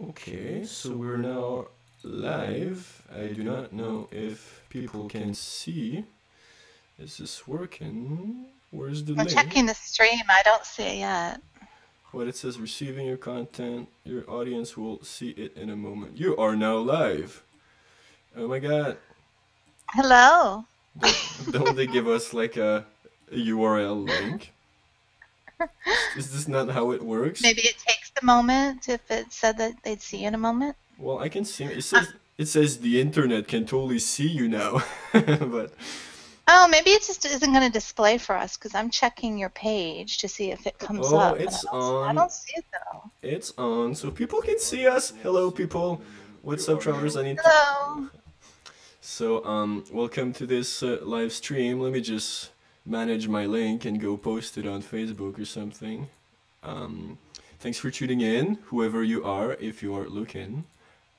Okay, so we're now live. I do not know if people can see. Is this working? Where's the I'm link? checking the stream. I don't see it yet. What it says, receiving your content. Your audience will see it in a moment. You are now live. Oh my god. Hello. Don't they give us like a URL link? Is this not how it works? Maybe it takes a moment if it said that they'd see you in a moment. Well, I can see Uh, it says the internet can totally see you now. But oh, maybe it just isn't going to display for us because I'm checking your page to see if it comes oh, up, and it's I on. don't see it though. It's on, so people can see us. Hello, people. What's up, travelers? I need to. Hello. So, welcome to this live stream. Let me just manage my link and go post it on Facebook or something. Um, Thanks for tuning in, whoever you are, if you are looking.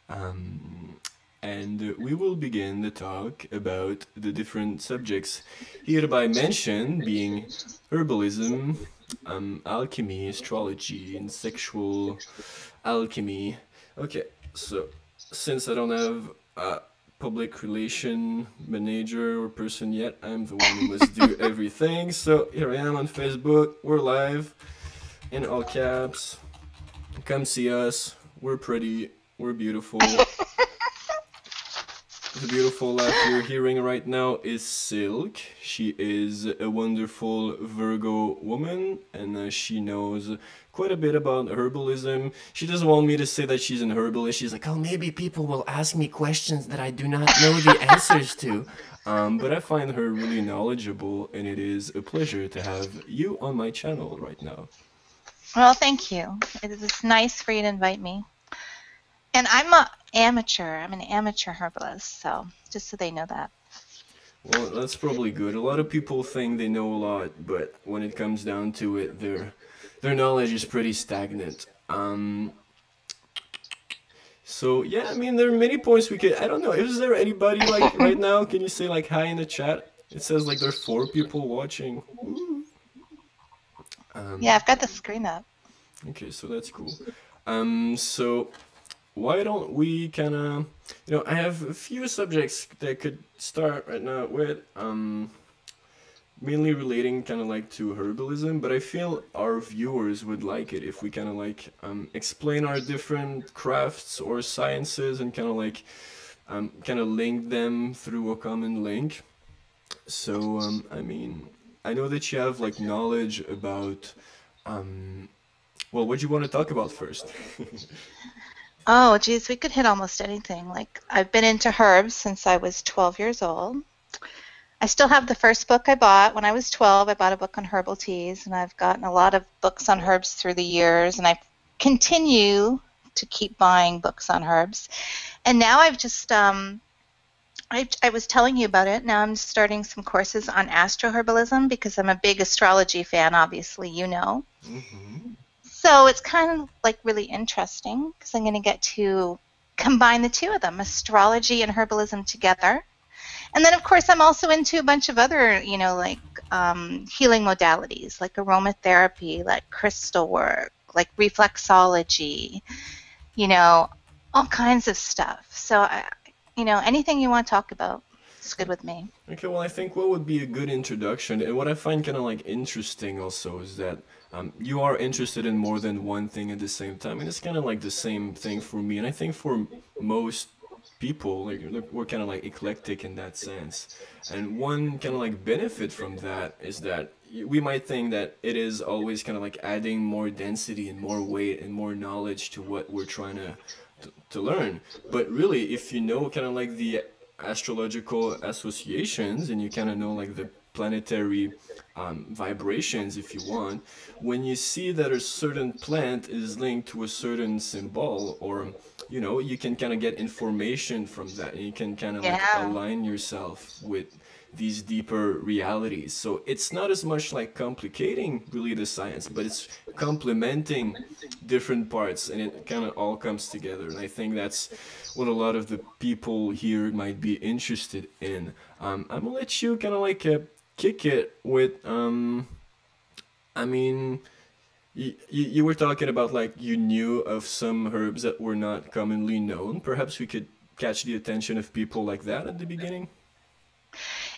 And we will begin the talk about the different subjects hereby mentioned, being herbalism, alchemy, astrology, and sexual alchemy. Okay, so since I don't have a public relation manager or person yet, I'm the one who must do everything. So here I am on Facebook. We're live in all caps. Come see us. We're pretty. We're beautiful. The beautiful laugh you're hearing right now is Silk. She is a wonderful Virgo woman, and she knows quite a bit about herbalism. She doesn't want me to say that she's an herbalist. She's like, oh, maybe people will ask me questions that I do not know the answers to. But I find her really knowledgeable, and it is a pleasure to have you on my channel right now. Well, thank you. It is nice for you to invite me. And I'm an amateur. I'm an amateur herbalist, so just so they know that. Well, that's probably good. A lot of people think they know a lot, but when it comes down to it, their knowledge is pretty stagnant. So yeah, I mean, there are many points we could. I don't know. Is there anybody like right now? Can you say like hi in the chat? It says like there are 4 people watching. Yeah, I've got the screen up. Okay, so that's cool. So why don't we kind of, I have a few subjects that could start right now with, mainly relating kind of like to herbalism, but I feel our viewers would like it if we kind of like explain our different crafts or sciences and kind of like kind of link them through a common link. So I mean, I know that you have like knowledge about, well, what do you want to talk about first? Oh, geez, we could hit almost anything. Like, I've been into herbs since I was 12 years old. I still have the first book I bought when I was 12. I bought a book on herbal teas, and I've gotten a lot of books on herbs through the years, and I continue to keep buying books on herbs. And now I've just, I was telling you about it. Now I'm starting some courses on astroherbalism because I'm a big astrology fan, obviously, you know. So it's kind of like really interesting because I'm going to get to combine the two of them, astrology and herbalism together. And then, of course, I'm also into a bunch of other, like healing modalities, like aromatherapy, like crystal work, like reflexology, all kinds of stuff. So, anything you want to talk about, it's good with me. Okay, well, I think what would be a good introduction, and what I find kind of like interesting also, is that you are interested in more than one thing at the same time, and it's kind of like the same thing for me, and I think for most people, like we're kind of like eclectic in that sense. And one kind of like benefit from that is that we might think that it is always kind of like adding more density and more weight and more knowledge to what we're trying to learn. But really, if you know kind of like the astrological associations and you kind of know like the planetary vibrations, if you want, when you see that a certain plant is linked to a certain symbol, or you can kind of get information from that, and you can kind of like align yourself with these deeper realities. So it's not as much like complicating really the science, but it's complementing different parts, and it kind of all comes together. And I think that's what a lot of the people here might be interested in. I'm gonna let you kind of like kick it with, I mean, You were talking about like you knew of some herbs that were not commonly known. Perhaps we could catch the attention of people like that at the beginning.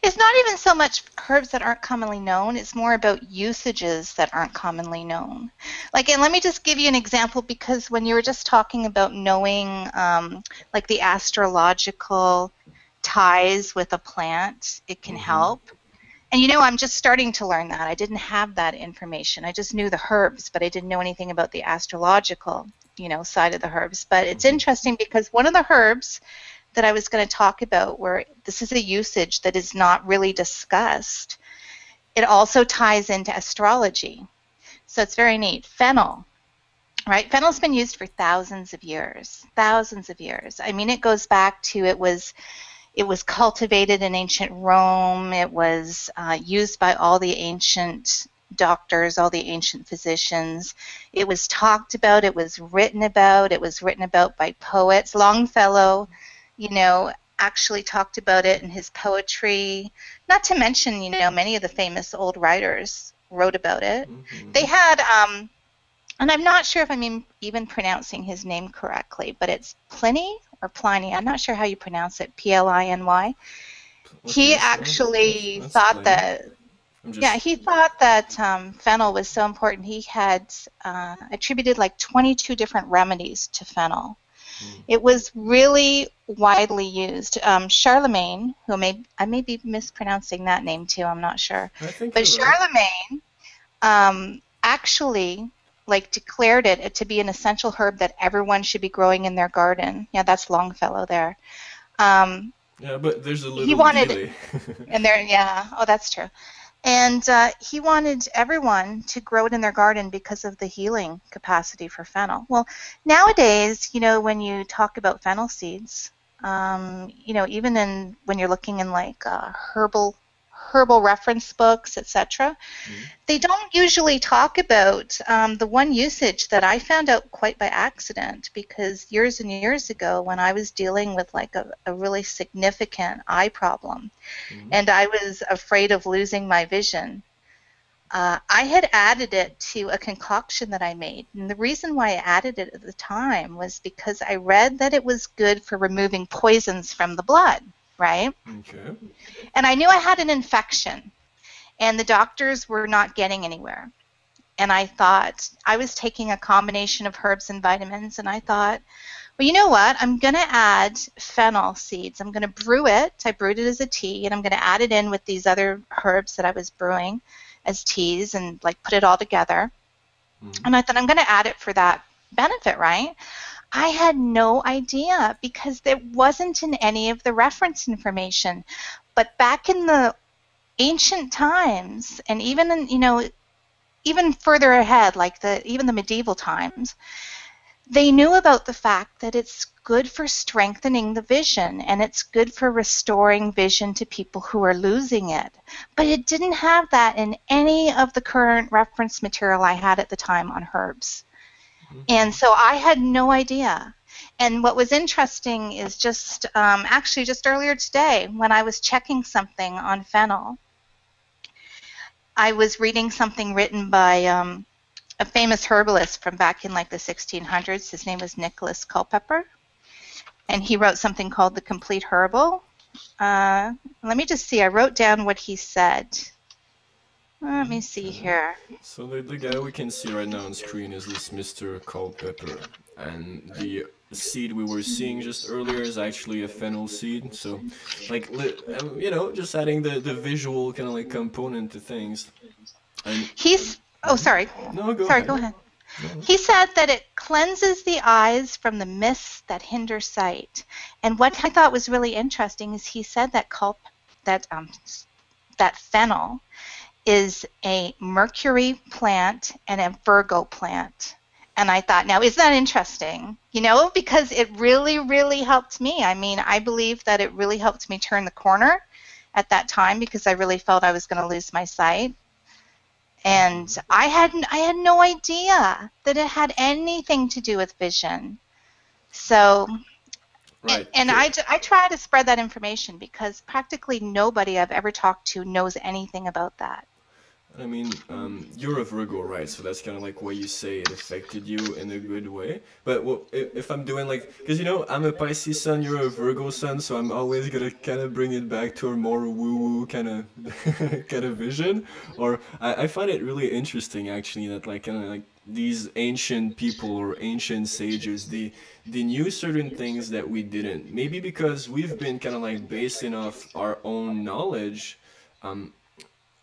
It's not even so much herbs that aren't commonly known, it's more about usages that aren't commonly known. Like, and let me just give you an example, because when you were just talking about knowing like the astrological ties with a plant, it can Mm-hmm. help. And you know, I'm just starting to learn that. I didn't have that information. I just knew the herbs, but I didn't know anything about the astrological, you know, side of the herbs. But it's Mm-hmm. interesting because one of the herbs that I was going to talk about, where this is a usage that is not really discussed, it also ties into astrology. So it's very neat. Fennel, right? Fennel's been used for thousands of years. Thousands of years. I mean, it goes back to it was cultivated in ancient Rome. It was used by all the ancient doctors, all the ancient physicians. It was talked about. It was written about. It was written about by poets. Longfellow, you know, actually talked about it in his poetry. Not to mention, you know, many of the famous old writers wrote about it. Mm-hmm. They had, and I'm not sure if I'm even pronouncing his name correctly, but it's Pliny or Pliny. I'm not sure how you pronounce it. Pliny. He Okay, so actually that's thought plenty. that, I'm yeah, just. he thought that fennel was so important. He had attributed like 22 different remedies to fennel. Mm. It was really widely used. Charlemagne, I may be mispronouncing that name too, I'm not sure, I think but you're right. Charlemagne actually like declared it to be an essential herb that everyone should be growing in their garden. Yeah, that's Longfellow there. Um, Yeah, but there's a he little wanted, delay. and there, yeah, oh, that's true. And he wanted everyone to grow it in their garden because of the healing capacity for fennel. Well, nowadays, you know, when you talk about fennel seeds, you know, even when you're looking in like herbal reference books, etc., Mm. they don't usually talk about the one usage that I found out quite by accident, because years and years ago, when I was dealing with like a really significant eye problem Mm. and I was afraid of losing my vision, I had added it to a concoction that I made. And the reason why I added it at the time was because I read that it was good for removing poisons from the blood, right? Okay. And I knew I had an infection, and the doctors were not getting anywhere. And I thought, I was taking a combination of herbs and vitamins, and I thought, well, you know what? I'm going to add fennel seeds. I'm going to brew it. I brewed it as a tea, and I'm going to add it in with these other herbs that I was brewing as teas and like put it all together. Mm. And I thought, I'm going to add it for that benefit, right? I had no idea because there wasn't in any of the reference information. But back in the ancient times, and even in, you know, even further ahead, like even the medieval times, they knew about the fact that it's good for strengthening the vision and it's good for restoring vision to people who are losing it. But it didn't have that in any of the current reference material I had at the time on herbs. Mm-hmm. And so I had no idea. And what was interesting is just actually just earlier today when I was checking something on fennel, I was reading something written by a famous herbalist from back in like the 1600s. His name was Nicholas Culpeper, and he wrote something called The Complete Herbal. Let me just see. I wrote down what he said. Let me see Okay. here. So the guy we can see right now on screen is this Mr. Culpepper, and the seed we were seeing just earlier is actually a fennel seed. So, like, you know, just adding the visual kind of like component to things. And Oh, mhm. sorry. No, go Sorry, go ahead. ahead. Go ahead. He said that it cleanses the eyes from the mists that hinder sight. And what I thought was really interesting is he said that that that fennel is a Mercury plant and a Virgo plant. And I thought, now, isn't that interesting? You know, because it really, really helped me. I mean, I believe that it really helped me turn the corner at that time because I really felt I was going to lose my sight. And Mm-hmm. I had no idea that it had anything to do with vision. So, Right. and I try to spread that information because practically nobody I've ever talked to knows anything about that. I mean, you're a Virgo, right? So that's kind of like what you say it affected you in a good way. But well, if I'm doing like, because you know, I'm a Pisces sun, you're a Virgo sun, so I'm always gonna kind of bring it back to a more woo-woo kind of kind of vision. Or I find it really interesting actually that like kind of like these ancient people or ancient sages, they knew certain things that we didn't. Maybe because we've been kind of like basing off our own knowledge. Um,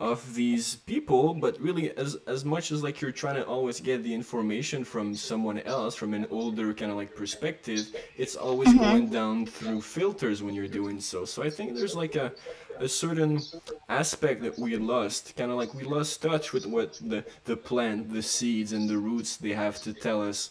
of these people, but really as much as like you're trying to always get the information from someone else from an older kind of like perspective, it's always Hmm. going down through filters when you're doing so. So I think there's like a certain aspect that we lost, kind of like we lost touch with what the plant, the seeds and the roots they have to tell us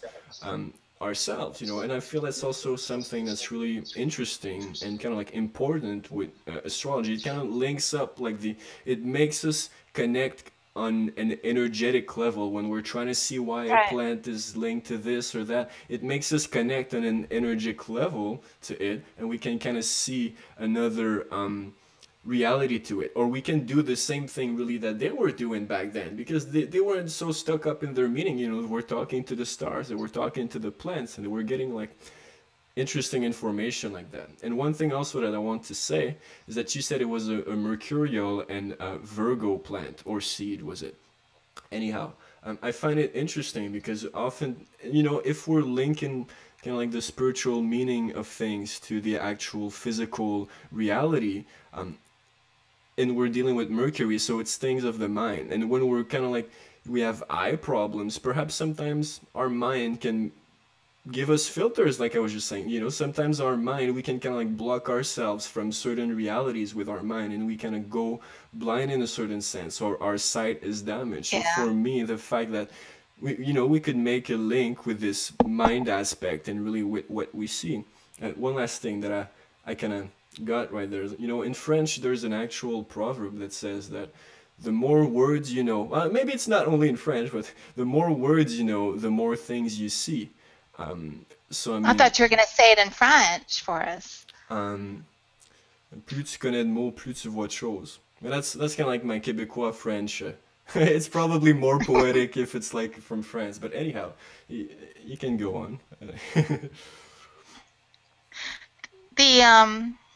ourselves, you know. And I feel that's also something that's really interesting and kind of like important with astrology. It kind of links up like it makes us connect on an energetic level when we're trying to see why a Right. plant is linked to this or that. It makes us connect on an energetic level to it, and we can kind of see another reality to it, or we can do the same thing really that they were doing back then, because they weren't so stuck up in their meaning, you know. We're talking to the stars, they were talking to the plants, and they were getting like interesting information like that. And one thing also that I want to say is that you said it was a mercurial and a Virgo plant or seed, was it? Anyhow, I find it interesting because often, you know, if we're linking kind of like the spiritual meaning of things to the actual physical reality, and we're dealing with Mercury, so it's things of the mind. And when we're kind of like we have eye problems, perhaps sometimes our mind can give us filters, like I was just saying. You know, sometimes our mind, we can kind of like block ourselves from certain realities with our mind, and we kind of go blind in a certain sense, or our sight is damaged. So Yeah. for me, the fact that you know, we could make a link with this mind aspect and really with what we see. One last thing that I kind of got right there. You know, in French, there's an actual proverb that says that the more words you know, maybe it's not only in French, but the more words you know, the more things you see. So I I mean, thought you were going to say it in French for us. um, plus tu connais de mots, plus tu vois de choses. But that's kind of like my Québécois French. It's probably more poetic if it's like from France. But anyhow, you can go on.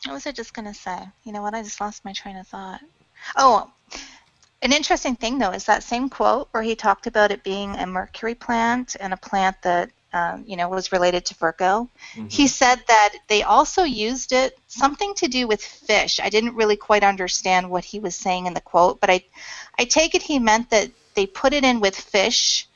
What was I just going to say? You know what? I just lost my train of thought. Oh, an interesting thing though is that same quote where he talked about it being a Mercury plant and a plant that you know, was related to Virgo. He Hmm. said that they also used it something to do with fish. I didn't really quite understand what he was saying in the quote, but I take it he meant that they put it in with fish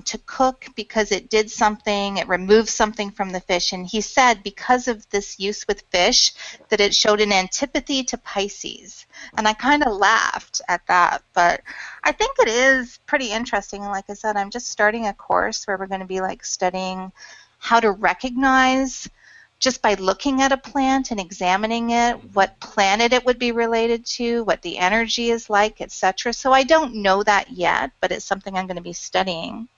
to cook because it did something, it removed something from the fish. And he said because of this use with fish that it showed an antipathy to Pisces. And I kind of laughed at that, but I think it is pretty interesting. And like I said, I'm just starting a course where we're going to be like studying how to recognize just by looking at a plant and examining it, Hmm. what planet it would be related to, what the energy is like, etc. So I don't know that yet, but it's something I'm going to be studying.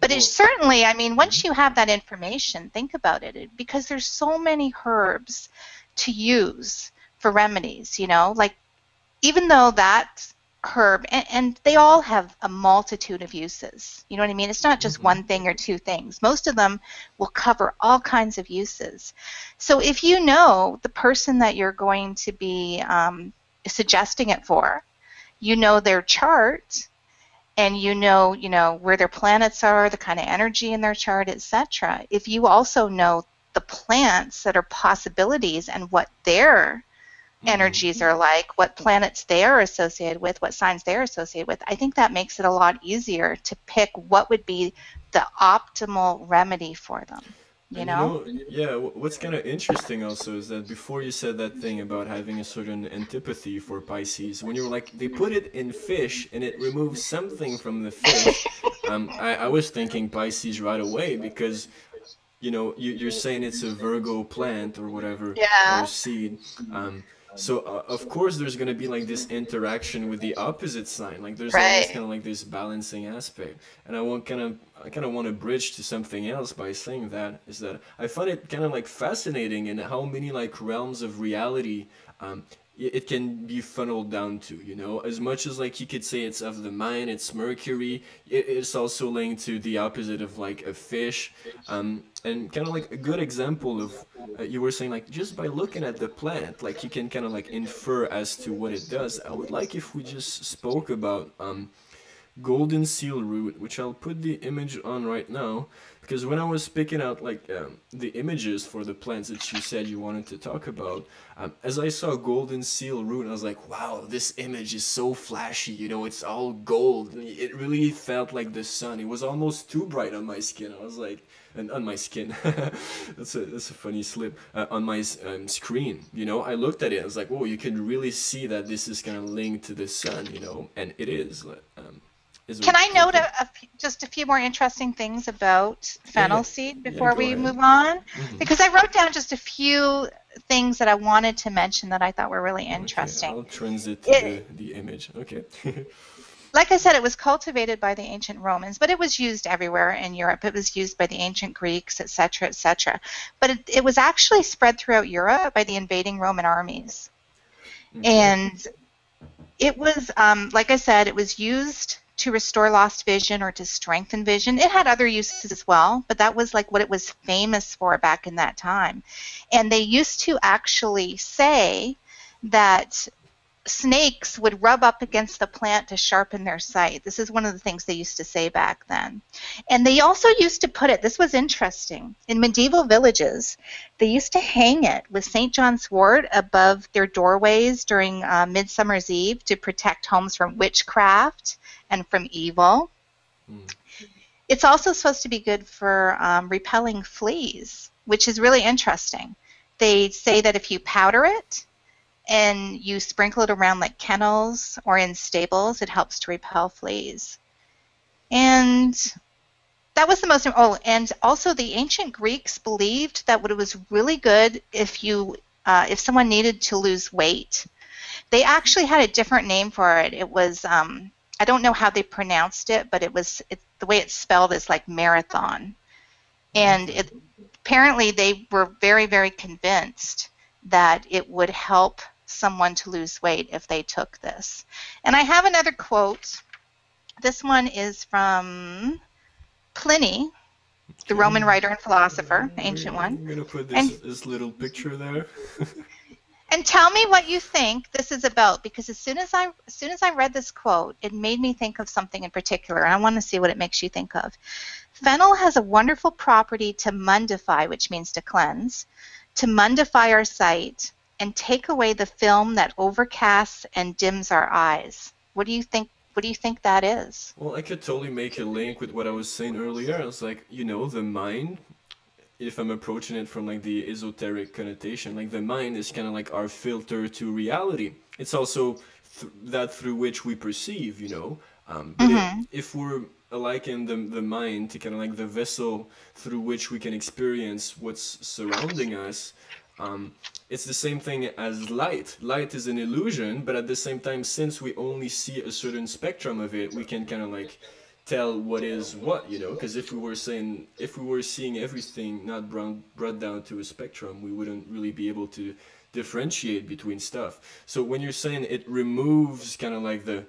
But it's Well, certainly, I mean, once mhm. you have that information, think about it, because there's so many herbs to use for remedies, you know, like even though that herb, and they all have a multitude of uses. You know what I mean? It's not just Hmm. one thing or two things. Most of them will cover all kinds of uses. So if you know the person that you're going to be suggesting it for, you know their chart, and you know where their planets are, the kind of energy in their chart, etc. If you also know the plants that are possibilities and what their Hmm. energies are like, what planets they are associated with, what signs they're associated with, I think that makes it a lot easier to pick what would be the optimal remedy for them, you And you know? know, yeah, what's kind of interesting also is that before you said that thing about having a certain antipathy for Pisces, when you were like, they put it in fish and it removes something from the fish, I was thinking Pisces right away because, you know, you're saying it's a Virgo plant or whatever, or Yeah, seed. Um, so of course there's gonna be like this interaction with the opposite sign. Like there's always right. kind of like this balancing aspect. And I kind of want to bridge to something else by saying that is that I find it kind of like fascinating in how many like realms of reality um, it can be funneled down to, you know, as much as like you could say it's of the mind, it's Mercury, it's also linked to the opposite of like a fish. And kind of like a good example of, you were saying like just by looking at the plant, like you can kind of like infer as to what it does. I would like if we just spoke about golden seal root, which I'll put the image on right now, because when I was picking out like the images for the plants that you said you wanted to talk about, as I saw golden seal root, I was like, wow, this image is so flashy, you know, it's all gold. It really felt like the sun. It was almost too bright on my skin. I was like, and on my skin, that's a funny slip, on my screen, you know, I looked at it, I was like, oh, you can really see that this is kind of linked to the sun, you know, and it is. Can I note just a few more interesting things about fennel seed before we move on? Because I wrote down just a few things that I wanted to mention that I thought were really interesting. I'll transit to the image. Okay. Like I said, it was cultivated by the ancient Romans, but it was used everywhere in Europe. It was used by the ancient Greeks, etc., etc. But it was actually spread throughout Europe by the invading Roman armies. And it was, like I said, it was used to restore lost vision or to strengthen vision. It had other uses as well, but that was like what it was famous for back in that time. And they used to actually say that snakes would rub up against the plant to sharpen their sight. This is one of the things they used to say back then. And they also used to put it, this was interesting, in medieval villages, they used to hang it with St. John's wort above their doorways during Midsummer's Eve to protect homes from witchcraft and from evil. It's also supposed to be good for repelling fleas, which is really interesting. They say that if you powder it and you sprinkle it around like kennels or in stables, it helps to repel fleas. And that was the most, and also the ancient Greeks believed that it was really good if if someone needed to lose weight. They actually had a different name for it. It was, I don't know how they pronounced it, but the way it's spelled is like marathon. And apparently they were very, very convinced that it would help someone to lose weight if they took this. And I have another quote. This one is from Pliny, the Roman writer and philosopher, the ancient one. I'm going to put this little picture there. And tell me what you think this is about, because as soon as I read this quote, it made me think of something in particular, and I want to see what it makes you think of. Fennel has a wonderful property to mundify, which means to cleanse, to mundify our sight, and take away the film that overcasts and dims our eyes. What do you think? What do you think that is? Well, I could totally make a link with what I was saying earlier. I was like, you know, the mind, if I'm approaching it from like the esoteric connotation, like the mind is kind of like our filter to reality. It's also that through which we perceive, you know. But if we're liken the mind to kind of like the vessel through which we can experience what's surrounding us, it's the same thing as light. Light is an illusion, but at the same time, since we only see a certain spectrum of it, we can kind of like tell what is what, you know, because if we were seeing everything not brought down to a spectrum, we wouldn't really be able to differentiate between stuff. So when you're saying it removes kind of like the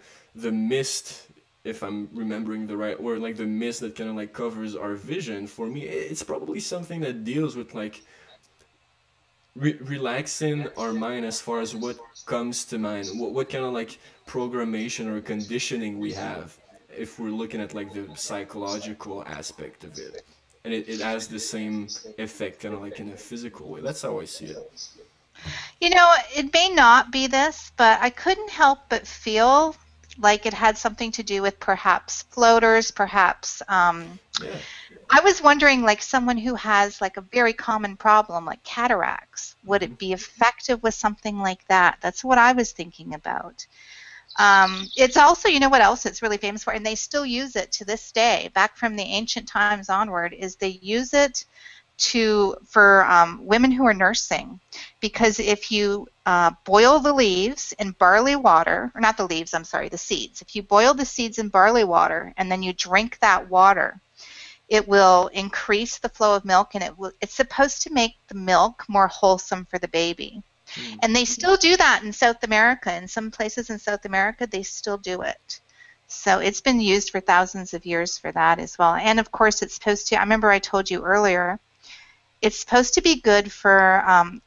mist, if I'm remembering the right word, like the mist that kind of like covers our vision, for me it's probably something that deals with like relaxing our mind as far as what comes to mind, what kind of like programmation or conditioning we have, if we're looking at like the psychological aspect of it. And it has the same effect kind of like in a physical way. That's how I see it. You know, it may not be this, but I couldn't help but feel like it had something to do with perhaps floaters, perhaps I was wondering, like someone who has like a very common problem like cataracts, would it be effective with something like that? That's what I was thinking about. It's also, you know what else it's really famous for, and they still use it to this day, back from the ancient times onward, is they use it for women who are nursing, because if you boil the leaves in barley water, or not the leaves, I'm sorry, the seeds. If you boil the seeds in barley water and then you drink that water, it will increase the flow of milk, and it's supposed to make the milk more wholesome for the baby. And they still do that in South America. In some places in South America, they still do it. So it's been used for thousands of years for that as well. And of course, it's supposed to, I remember I told you earlier, it's supposed to be good for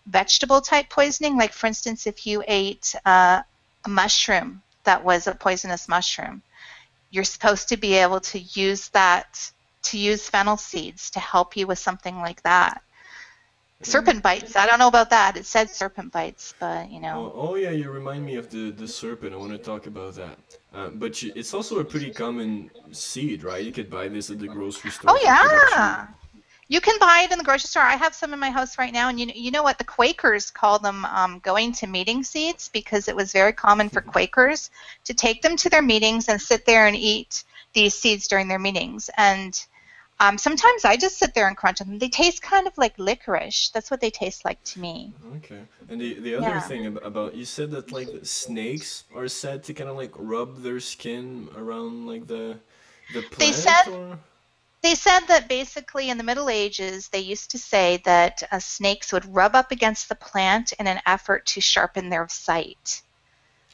vegetable type poisoning. Like for instance, if you ate a mushroom that was a poisonous mushroom, you're supposed to be able to use that, to use fennel seeds to help you with something like that. Serpent bites. I don't know about that. It said serpent bites, but you know. Oh yeah, you remind me of the serpent. I want to talk about that. But it's also a pretty common seed, right? You could buy this at the grocery store. Oh yeah. You can buy it in the grocery store. I have some in my house right now, and you know what? The Quakers call them going to meeting seeds, because it was very common for Quakers to take them to their meetings and sit there and eat these seeds during their meetings. And sometimes I just sit there and crunch them. They taste kind of like licorice. That's what they taste like to me. Okay. And the other thing about, you said that like snakes are said to kind of like rub their skin around like the plant, They said that basically in the Middle Ages, they used to say that snakes would rub up against the plant in an effort to sharpen their sight.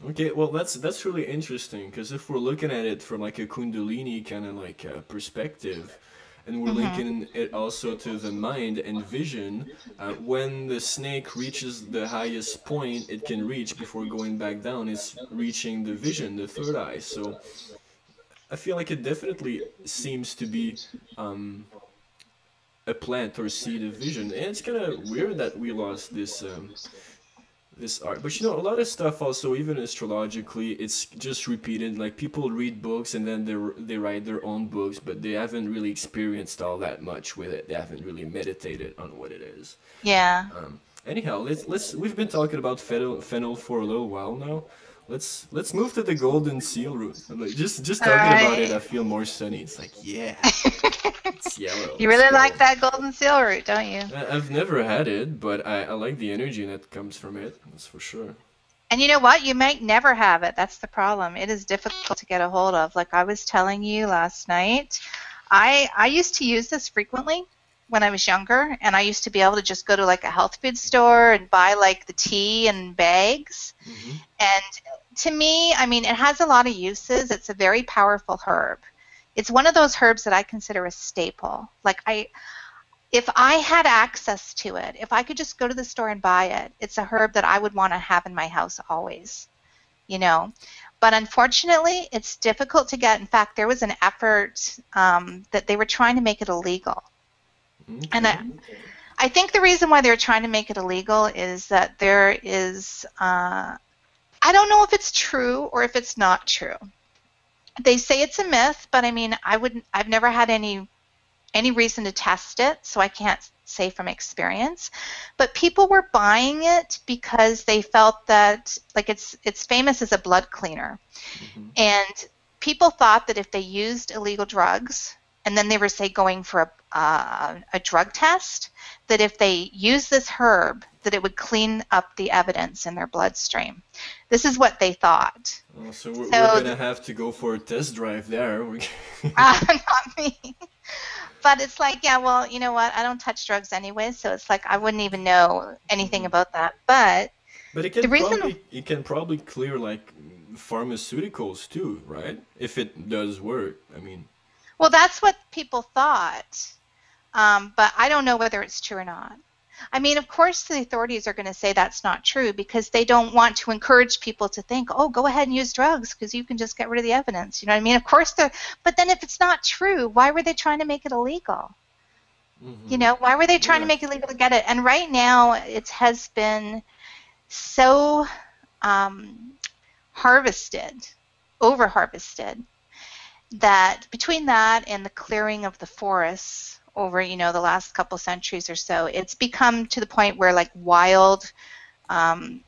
Okay, well that's really interesting, because if we're looking at it from like a Kundalini kind of like perspective, and we're linking it also to the mind and vision, when the snake reaches the highest point it can reach before going back down, it's reaching the vision, the third eye. So I feel like it definitely seems to be a plant or seed of vision, and it's kind of weird that we lost this this art. But you know, a lot of stuff also, even astrologically, it's just repeated. Like people read books and then they write their own books, but they haven't really experienced all that much with it. They haven't really meditated on what it is. Yeah. Anyhow, we've been talking about fennel for a little while now. Let's move to the golden seal root. Like, just talking about it, I feel more sunny. It's like, yeah, it's yellow. You really like that golden seal root, don't you? I've never had it, but I like the energy that comes from it. That's for sure. And you know what? You might never have it. That's the problem. It is difficult to get a hold of. Like I was telling you last night, I used to use this frequently when I was younger, and I used to be able to just go to like a health food store and buy like the tea in bags. And to me, I mean, it has a lot of uses. It's a very powerful herb. It's one of those herbs that I consider a staple. Like if I had access to it, if I could just go to the store and buy it, it's a herb that I would want to have in my house always, you know. But unfortunately, it's difficult to get. In fact, there was an effort that they were trying to make it illegal. And I think the reason why they're trying to make it illegal is that there is, I don't know if it's true or if it's not true. They say it's a myth, but I mean, I've never had any reason to test it, so I can't say from experience. But people were buying it because they felt that, like, it's famous as a blood cleaner. And people thought that if they used illegal drugs, and then they were, say, going for a drug test, that if they used this herb, that it would clean up the evidence in their bloodstream. This is what they thought. Oh, so we're going to have to go for a test drive there. Not me. But it's like, yeah, well, you know what? I don't touch drugs anyway, so it's like I wouldn't even know anything about that. But it can probably clear like pharmaceuticals too, right? If it does work, I mean. Well, that's what people thought, but I don't know whether it's true or not. I mean, of course, the authorities are going to say that's not true because they don't want to encourage people to think, oh, go ahead and use drugs because you can just get rid of the evidence. You know what I mean? Of course, but then if it's not true, why were they trying to make it illegal? You know, why were they trying to make it illegal to get it? And right now, it has been so over-harvested, that between that and the clearing of the forests over, you know, the last couple centuries or so, it's become to the point where like wild golden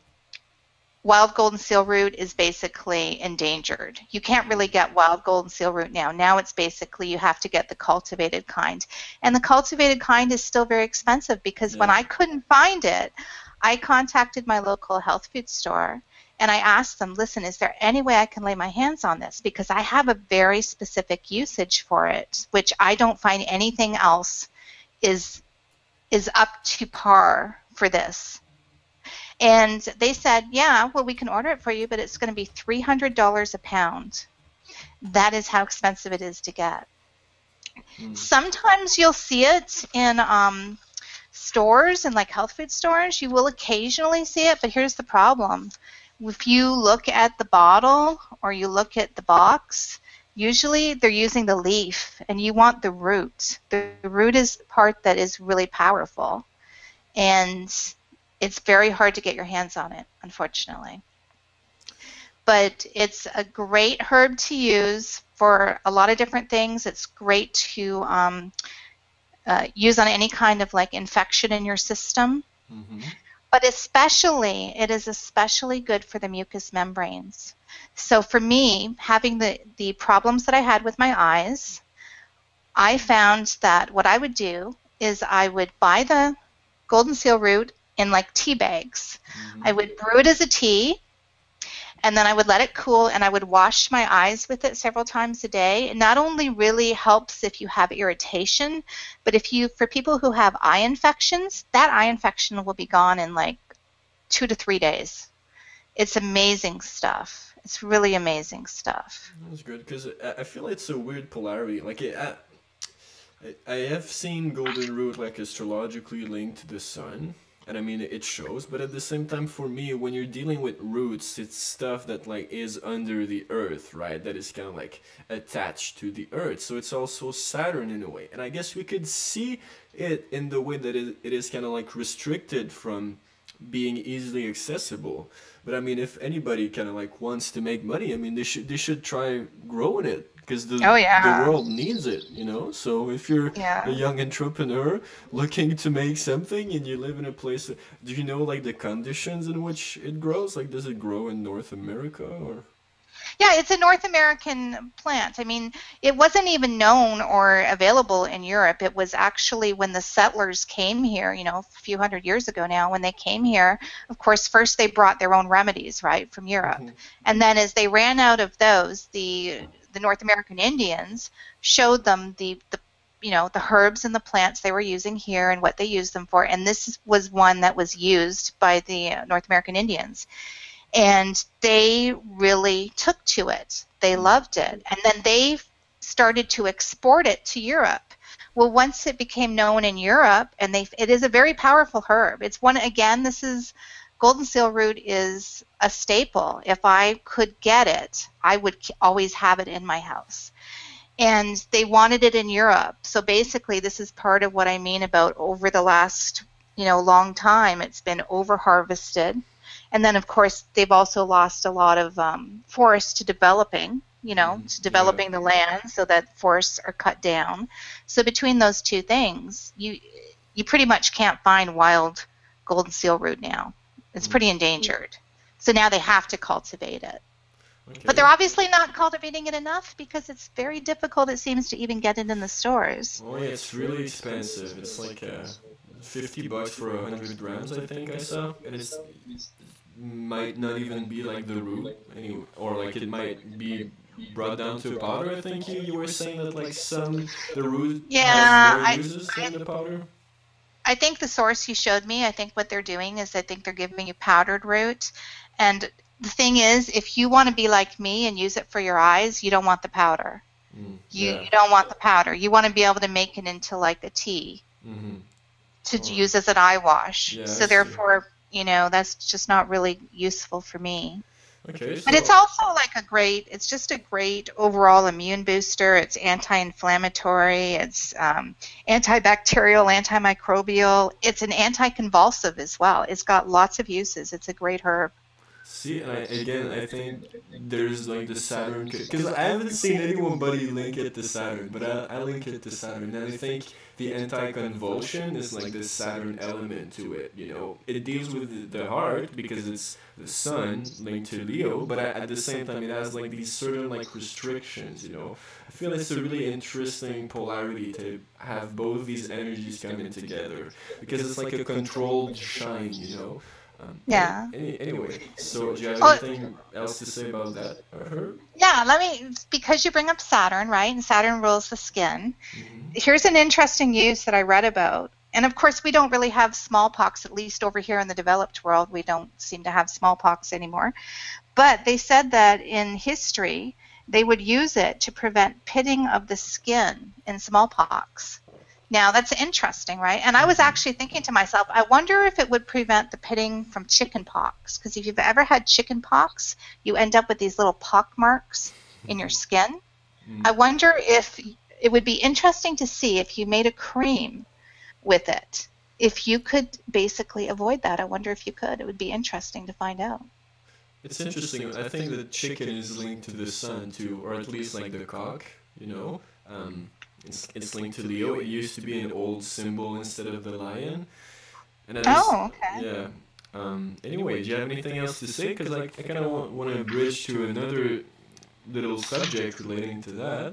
seal root is basically endangered. You can't really get wild golden seal root now. Now it's basically you have to get the cultivated kind. And the cultivated kind is still very expensive because when I couldn't find it, I contacted my local health food store. And I asked them, listen, is there any way I can lay my hands on this? Because I have a very specific usage for it, which I don't find anything else is up to par for this. And they said, yeah, well, we can order it for you, but it's going to be $300 a pound. That is how expensive it is to get. Sometimes you'll see it in stores and like health food stores. You will occasionally see it, but here's the problem. If you look at the bottle or you look at the box, usually they're using the leaf, and you want the root. The root is the part that is really powerful, and it's very hard to get your hands on it, unfortunately. But it's a great herb to use for a lot of different things. It's great to use on any kind of like infection in your system. But especially, it is especially good for the mucous membranes. So for me, having the problems that I had with my eyes, I found that what I would do is I would buy the golden seal root in like tea bags. I would brew it as a tea, and then I would let it cool, and I would wash my eyes with it several times a day. It not only really helps if you have irritation, but for people who have eye infections, that eye infection will be gone in like 2 to 3 days. It's amazing stuff. It's really amazing stuff. That's good, because I feel it's a weird polarity. Like I have seen golden root like astrologically linked to the sun. And I mean, it shows, but at the same time, for me, when you're dealing with roots, it's stuff that like is under the earth, right? That is kind of like attached to the earth. So it's also Saturn in a way. And I guess we could see it in the way that it is kind of like restricted from being easily accessible. But I mean, if anybody kind of like wants to make money, I mean, they should try growing it. Because the world needs it, you know? So if you're a young entrepreneur looking to make something and you live in a place, do you know like the conditions in which it grows? Like, does it grow in North America or? Yeah, it's a North American plant. I mean, it wasn't even known or available in Europe. It was actually when the settlers came here, you know, a few hundred years ago now, when they came here, of course, first they brought their own remedies, right, from Europe. And then as they ran out of those, the North American Indians showed them the herbs and the plants they were using here and what they used them for. And this was one that was used by the North American Indians. And they really took to it. They loved it. And then they started to export it to Europe. Well, once it became known in Europe, and it is a very powerful herb. It's one, again, golden seal root is a staple. If I could get it, I would always have it in my house. And they wanted it in Europe. So basically, this is part of what I mean about over the last, long time, it's been over-harvested. And then, of course, they've also lost a lot of forests to developing, to developing the land so that forests are cut down. So between those two things, you pretty much can't find wild golden seal root now. It's pretty endangered. So now they have to cultivate it. Okay. But they're obviously not cultivating it enough because it's very difficult, it seems, to even get it in the stores. Oh, yeah, it's really expensive. It's like $50 for 100 grams, I think I saw. And it might not even be like the root, or like it might be brought down to powder. I think you were saying that like the root has more uses than the powder. I think the source you showed me, I think what they're doing is I think they're giving you powdered root. And the thing is, if you want to be like me and use it for your eyes, you don't want the powder. You don't want the powder. You want to be able to make it into like a tea to use as an eye wash. Yeah, so therefore, that's just not really useful for me. Okay, but it's also like it's just a great overall immune booster. It's anti-inflammatory, it's antibacterial, antimicrobial. It's an anti-convulsive as well. It's got lots of uses. It's a great herb. See, I think there's like the Saturn, because I haven't seen anybody link it to Saturn, but I link it to Saturn, and I think the anti-convulsion is like the Saturn element to it, It deals with the heart because it's the sun linked to Leo, but at the same time it has like these certain like restrictions, I feel it's a really interesting polarity to have both these energies coming together, because it's like a controlled shine, Yeah. Anyway, so do you have anything else to say about that? Yeah, because you bring up Saturn, right? And Saturn rules the skin. Here's an interesting use that I read about. And of course, we don't really have smallpox, at least over here in the developed world. We don't seem to have smallpox anymore. But they said that in history, they would use it to prevent pitting of the skin in smallpox. Now, that's interesting, right? And I was actually thinking to myself, I wonder if it would prevent the pitting from chicken pox. Because if you've ever had chicken pox, you end up with these little pock marks in your skin. I wonder if it would be interesting to see if you made a cream with it, if you could basically avoid that. I wonder if you could. It would be interesting to find out. It's interesting. I think the chicken is linked to the sun too, or at least like the cock, you know. It's linked to Leo. It used to be an old symbol instead of the lion. And I just, Okay. yeah. Anyway, do you have anything else to say? Because I kind of want to bridge to another little subject relating to that.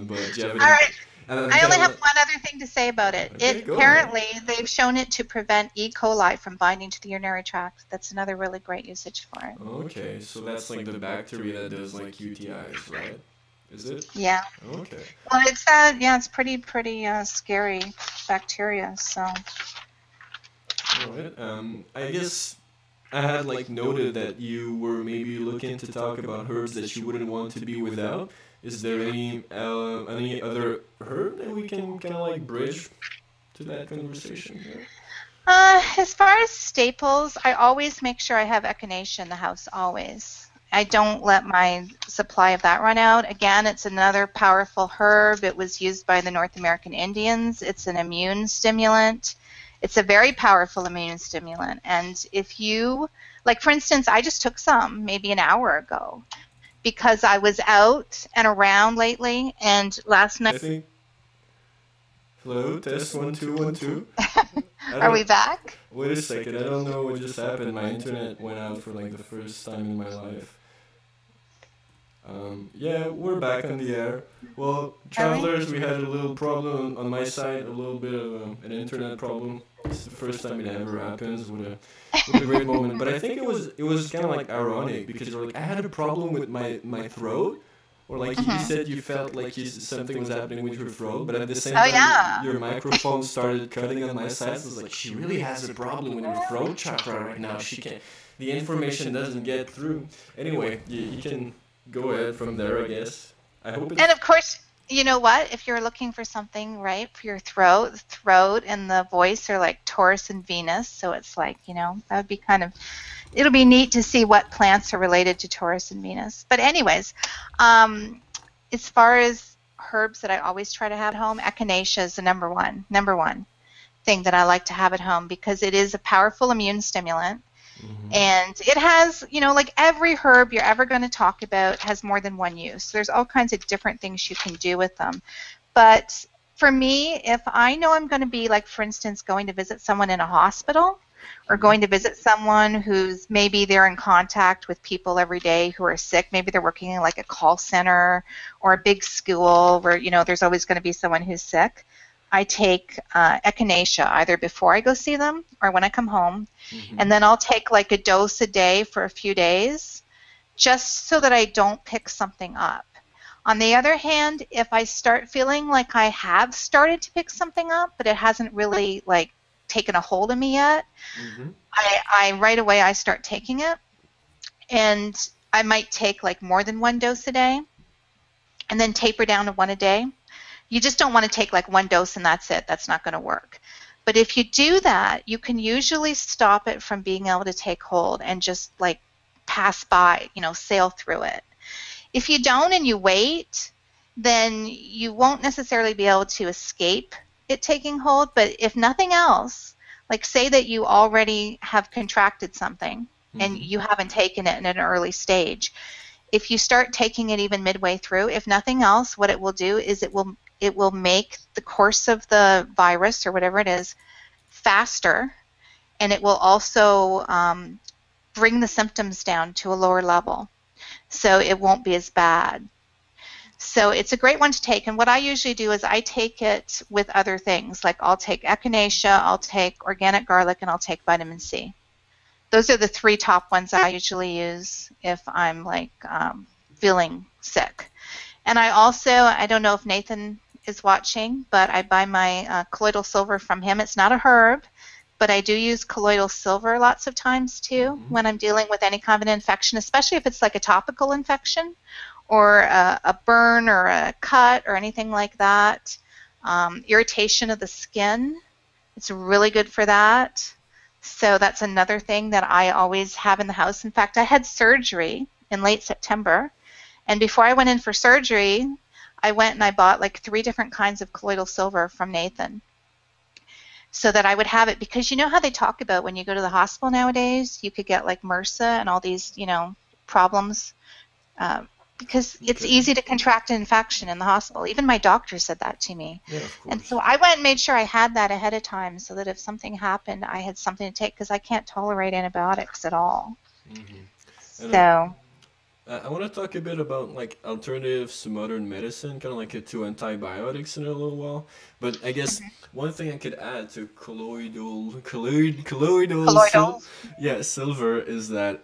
But do you have any? All right. And I only have one other thing to say about it. Okay, go Apparently, they've shown it to prevent E. coli from binding to the urinary tract. That's another really great usage for it. Okay, so that's like the bacteria that does like UTIs, right? Is it? Yeah. Okay. Well, it's it's pretty scary bacteria. So. All right. I guess I had like noted that you were maybe looking to talk about herbs that you wouldn't want to be without. Is there any other herb that we can kind of like bridge to that conversation here? As far as staples, I always make sure I have echinacea in the house, always. I don't let my supply of that run out. Again, it's another powerful herb. It was used by the North American Indians. It's an immune stimulant. It's a very powerful immune stimulant. And if you, like for instance, I just took some maybe an hour ago because I was out and around lately, and last night... I think... Hello, test 1 2 1 2. Are we back? Wait a second, I don't know what just happened. My internet went out for like the first time in my life. Yeah, we're back on the air. Well, travelers, we had a little problem on my side, a little bit of an internet problem. It's the first time it ever happens. What a great moment. But I think it was kind of like ironic because you're like, I had a problem with my throat. Or like you said, you felt like something was happening with your throat, but at the same time, your microphone started cutting on my side. So it's like, she really has a problem with her throat chakra right now. She can't. The information doesn't get through. Anyway, you can go ahead from there, I guess. I hope. And of course, you know what? If you're looking for something right for your throat, the throat and the voice are like Taurus and Venus, so it's like, you know, that would be kind of. It'll be neat to see what plants are related to Taurus and Venus. But anyways, as far as herbs that I always try to have at home, echinacea is the number one thing that I like to have at home because it is a powerful immune stimulant. And it has, you know, like every herb you're ever going to talk about has more than one use. There's all kinds of different things you can do with them. But for me, if I know I'm going to be, like, for instance, going to visit someone in a hospital, or going to visit someone who's maybe they're in contact with people every day who are sick. Maybe they're working in like a call center or a big school where, you know, there's always going to be someone who's sick. I take echinacea either before I go see them or when I come home. And then I'll take like a dose a day for a few days just so that I don't pick something up. On the other hand, if I start feeling like I have started to pick something up, but it hasn't really like taken a hold of me yet, I right away I start taking it, and I might take like more than one dose a day and then taper down to one a day. You just don't want to take like one dose and that's it. That's not going to work. But if you do that, you can usually stop it from being able to take hold and just like pass by, you know, sail through it. If you don't and you wait, then you won't necessarily be able to escape it taking hold. But if nothing else, like say that you already have contracted something and you haven't taken it in an early stage, if you start taking it even midway through, if nothing else, what it will do is it will make the course of the virus or whatever it is faster, and it will also bring the symptoms down to a lower level, so it won't be as bad. So it's a great one to take, and what I usually do is I take it with other things. Like I'll take echinacea, I'll take organic garlic, and I'll take vitamin C. Those are the three top ones I usually use if I'm like feeling sick. And I also, I don't know if Nathan is watching, but I buy my colloidal silver from him. It's not a herb, but I do use colloidal silver lots of times too when I'm dealing with any kind of an infection, especially if it's like a topical infection or a burn or a cut or anything like that. Irritation of the skin, it's really good for that. So that's another thing that I always have in the house. In fact, I had surgery in late September, and before I went in for surgery, I went and I bought like 3 different kinds of colloidal silver from Nathan so that I would have it, because you know how they talk about when you go to the hospital nowadays, you could get like MRSA and all these, problems, because it's easy to contract an infection in the hospital. Even my doctor said that to me. Yeah, of course. And so I went and made sure I had that ahead of time so that if something happened, I had something to take, because I can't tolerate antibiotics at all. So I want to talk a bit about like alternatives to modern medicine, kind of like to antibiotics in a little while. But I guess one thing I could add to colloidal. silver is that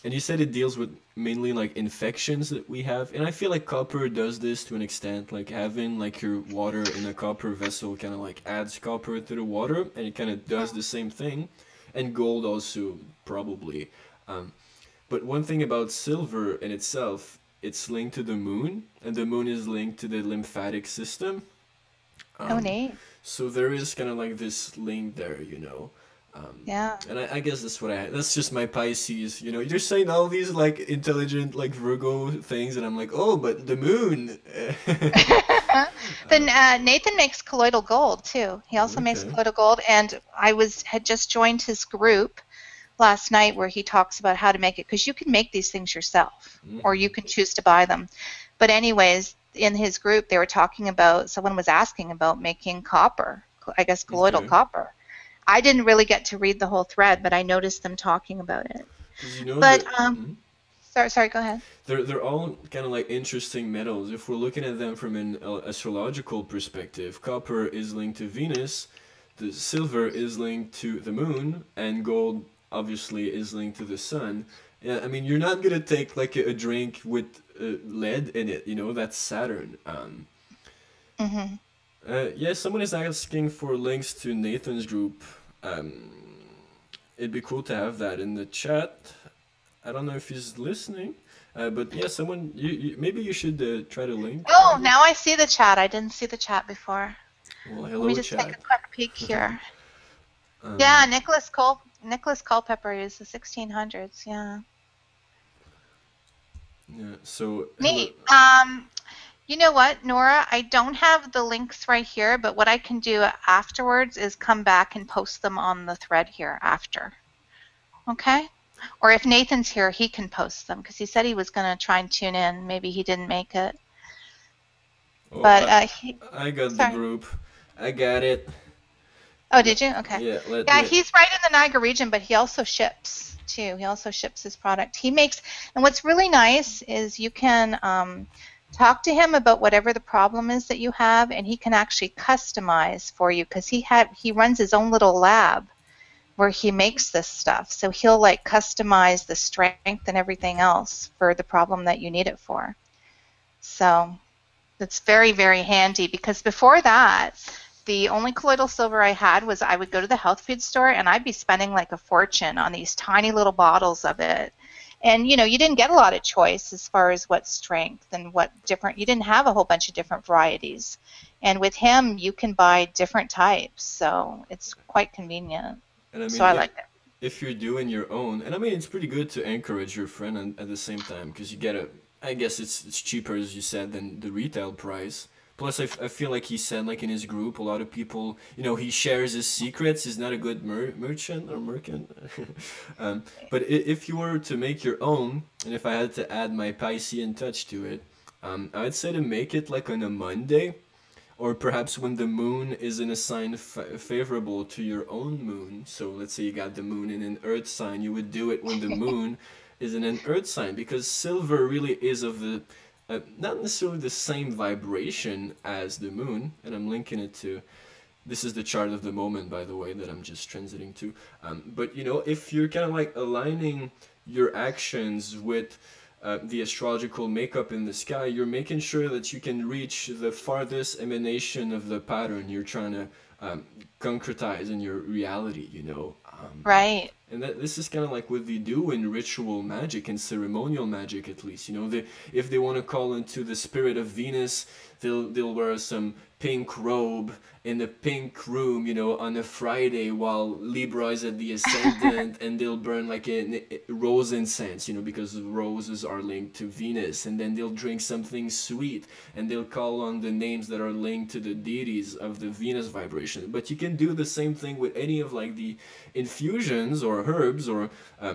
and you said it deals with mainly like infections that we have, and I feel like copper does this to an extent. Like having like your water in a copper vessel kind of like adds copper to the water, and it kind of does the same thing. And gold also probably. But one thing about silver in itself, it's linked to the moon, and the moon is linked to the lymphatic system. Oh, neat. So there is kind of like this link there, Yeah. And I guess that's just my Pisces, You're saying all these like intelligent like Virgo things, and I'm like, oh, but the moon. Then Nathan makes colloidal gold too. He also makes colloidal gold, and I had just joined his group last night where he talks about how to make it, because you can make these things yourself or you can choose to buy them. But anyways, in his group they were talking about, someone was asking about making copper, I guess colloidal copper. I didn't really get to read the whole thread, but I noticed them talking about it. But sorry, go ahead. They're all kind of like interesting metals. If we're looking at them from an astrological perspective, copper is linked to Venus, the silver is linked to the moon, and gold obviously is linked to the sun. Yeah, I mean, you're not gonna take like a drink with lead in it, that's Saturn. Yeah, someone is asking for links to Nathan's group. It'd be cool to have that in the chat. I don't know if he's listening, but yeah, someone, maybe you should try to link. Oh, now I see the chat. I didn't see the chat before. Well, hello, Let me just chat. take a quick peek here. Yeah, Nicholas Culpepper used the 1600s. Yeah. Yeah. So. Neat. You know what, Nora? I don't have the links right here, but what I can do afterwards is come back and post them on the thread here after. Okay? Or if Nathan's here, he can post them, because he said he was going to try and tune in. Maybe he didn't make it. Oh, But I got the group. I got it. Oh, did you? Okay. Yeah, he's right in the Niagara region, but he also ships too. He also ships his product. He makes, and what's really nice is you can talk to him about whatever the problem is that you have, and he can actually customize for you, because he runs his own little lab where he makes this stuff. So he'll like customize the strength and everything else for the problem that you need it for. So it's very, very handy, because before that, the only colloidal silver I had was I would go to the health food store and I'd be spending like a fortune on these tiny little bottles of it. And, you didn't get a lot of choice as far as what strength and what different, you didn't have a whole bunch of different varieties. And with him, you can buy different types. So it's quite convenient. And I mean, so I like it. If you're doing your own, and I mean, it's pretty good to encourage your friend at the same time, because you get I guess it's cheaper, as you said, than the retail price. Plus, I feel like he said, like in his group, a lot of people, he shares his secrets. He's not a good merchant or merchant. But if you were to make your own, and if I had to add my Piscean touch to it, I would say to make it like on a Monday, or perhaps when the moon is in a sign favorable to your own moon. So let's say you got the moon in an earth sign, you would do it when the moon is in an earth sign, because silver really is of the not necessarily the same vibration as the moon, and I'm linking it to, this is the chart of the moment, by the way, that I'm just transiting to, but if you're kind of like aligning your actions with the astrological makeup in the sky, you're making sure that you can reach the farthest emanation of the pattern you're trying to concretize in your reality, you know. Right. And this is kind of like what they do in ritual magic and ceremonial magic, at least. You know, if they want to call into the spirit of Venus, they'll wear some pink robe in the pink room, you know, on a Friday while Libra is at the ascendant, and they'll burn like a rose incense, you know, because roses are linked to Venus, and then they'll drink something sweet, and they'll call on the names that are linked to the deities of the Venus vibration. But you can do the same thing with any of like the infusions or herbs or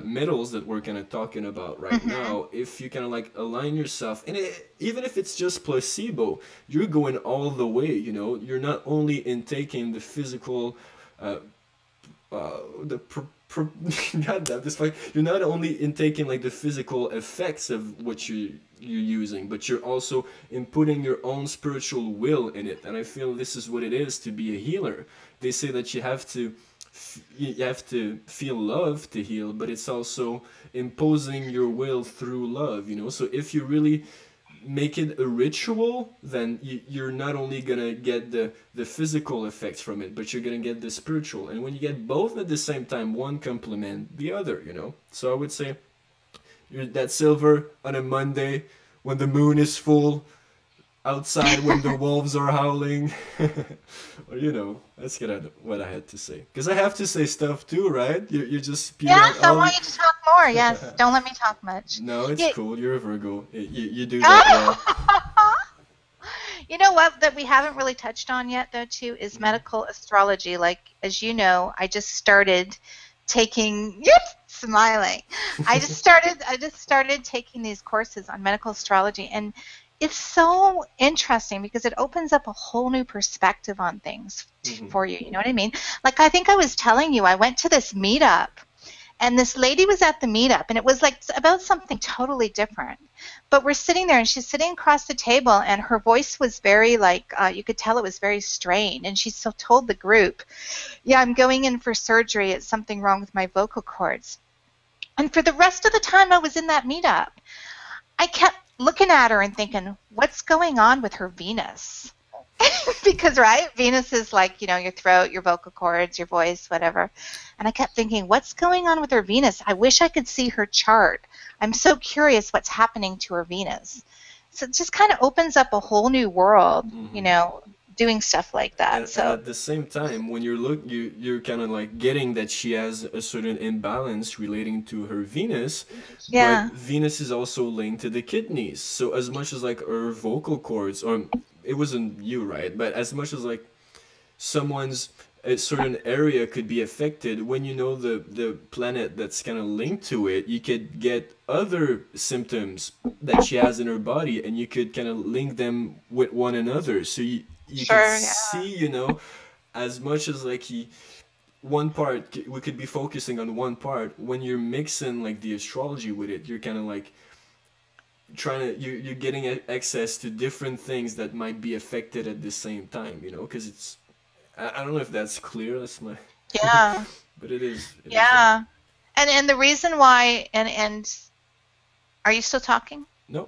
metals that we're kind of talking about right now. If you kind of like align yourself, and even if it's just placebo, you're going all the way, you know. You're not only intaking the physical goddamn, this fight. You're not only intaking like the physical effects of what you're using, but you're also inputting your own spiritual will in it. And I feel this is what it is to be a healer. They say that you have to feel love to heal, but it's also imposing your will through love, you know. So if you really make it a ritual, then you're not only gonna get the physical effects from it, but you're gonna get the spiritual. And when you get both at the same time, one complement the other, you know. So I would say that silver on a Monday when the moon is full, outside when the wolves are howling. Or, you know, that's kind of what I had to say, because I have to say stuff too, right? You just Yes, I want you to talk more. Yes, don't let me talk much. No, it's cool. You're a Virgo. You do that well. You know what that we haven't really touched on yet, though, too, is medical astrology. Like, as you know, I just started taking. You're smiling. I just started taking these courses on medical astrology, and it's so interesting because it opens up a whole new perspective on things for you. You know what I mean? Like, I think I was telling you, I went to this meetup, and this lady was at the meetup, and it was like about something totally different. But we're sitting there, and she's sitting across the table, and her voice was very like, you could tell it was very strained. And she so told the group, yeah, I'm going in for surgery. It's something wrong with my vocal cords. And for the rest of the time I was in that meetup, I kept looking at her and thinking, what's going on with her Venus? Because, right, Venus is like, you know, your throat, your vocal cords, your voice, whatever. And I kept thinking, what's going on with her Venus? I wish I could see her chart. I'm so curious what's happening to her Venus. So it just kind of opens up a whole new world, you know, doing stuff like that. And at the same time, when you're kind of like getting that she has a certain imbalance relating to her Venus, but Venus is also linked to the kidneys. So as much as like her vocal cords, or it wasn't you, right? But as much as like someone's a certain area could be affected, when you know the planet that's kind of linked to it, you could get other symptoms that she has in her body, and you could kind of link them with one another. So you can see, you know, as much as like one part, we could be focusing on one part. When you're mixing like the astrology with it, you're kind of like you're getting access to different things that might be affected at the same time, you know, because it's, I don't know if that's clear. That's my but it is. And the reason why, and are you still talking? No.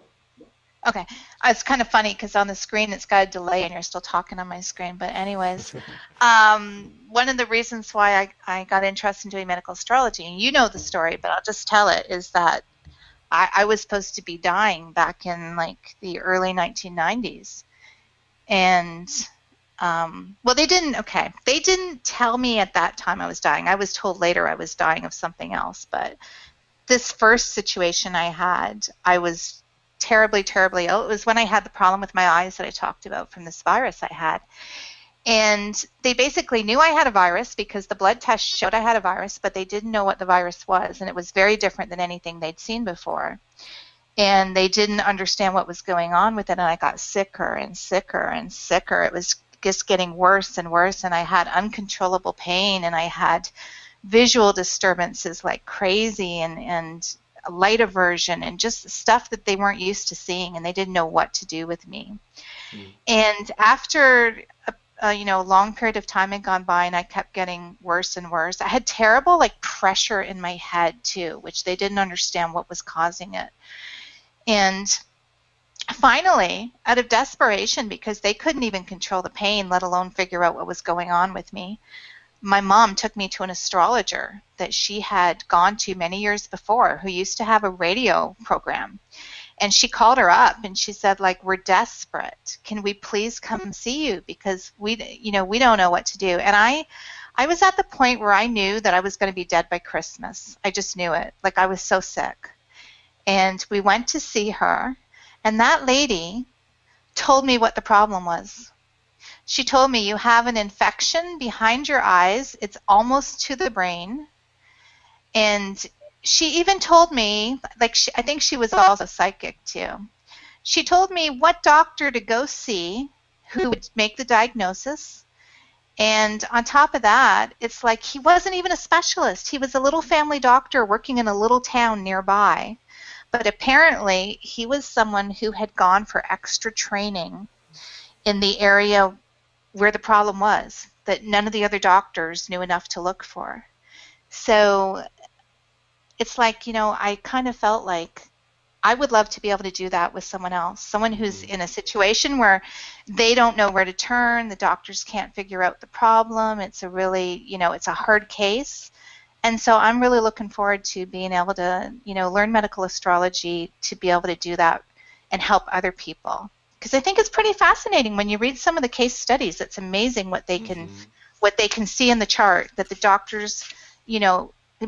Okay. It's kind of funny because on the screen it's got a delay and you're still talking on my screen. But anyways, one of the reasons why I got interested in doing medical astrology, and you know the story, but I'll just tell it, is that I was supposed to be dying back in like the early 1990s. And, well, they didn't tell me at that time I was dying. I was told later I was dying of something else. But this first situation I had, I was terribly, terribly ill. It was when I had the problem with my eyes that I talked about from this virus I had. And they basically knew I had a virus because the blood test showed I had a virus, but they didn't know what the virus was. And it was very different than anything they'd seen before. And they didn't understand what was going on with it. And I got sicker and sicker and sicker. It was just getting worse and worse. And I had uncontrollable pain, and I had visual disturbances like crazy, and light aversion, and just stuff that they weren't used to seeing, and they didn't know what to do with me. And after a long period of time had gone by, and I kept getting worse and worse. I had terrible like pressure in my head too, which they didn't understand what was causing it. And finally, out of desperation, because they couldn't even control the pain, let alone figure out what was going on with me, my mom took me to an astrologer that she had gone to many years before, who used to have a radio program. And she called her up and she said, like, we're desperate. Can we please come see you? Because we don't know what to do. And I was at the point where I knew that I was going to be dead by Christmas. I just knew it. Like, I was so sick. And we went to see her. And that lady told me what the problem was. She told me, you have an infection behind your eyes. It's almost to the brain. And she even told me, like, I think she was also psychic too. She told me what doctor to go see who would make the diagnosis. And on top of that, it's like he wasn't even a specialist. He was a little family doctor working in a little town nearby. But apparently he was someone who had gone for extra training in the area where the problem was, that none of the other doctors knew enough to look for. So it's like, I kind of felt like I would love to be able to do that with someone else, someone who's in a situation where they don't know where to turn, the doctors can't figure out the problem, it's a really, it's a hard case. And so I'm really looking forward to being able to, learn medical astrology to be able to do that and help other people. Because I think it's pretty fascinating when you read some of the case studies. It's amazing what they can see in the chart that the doctors,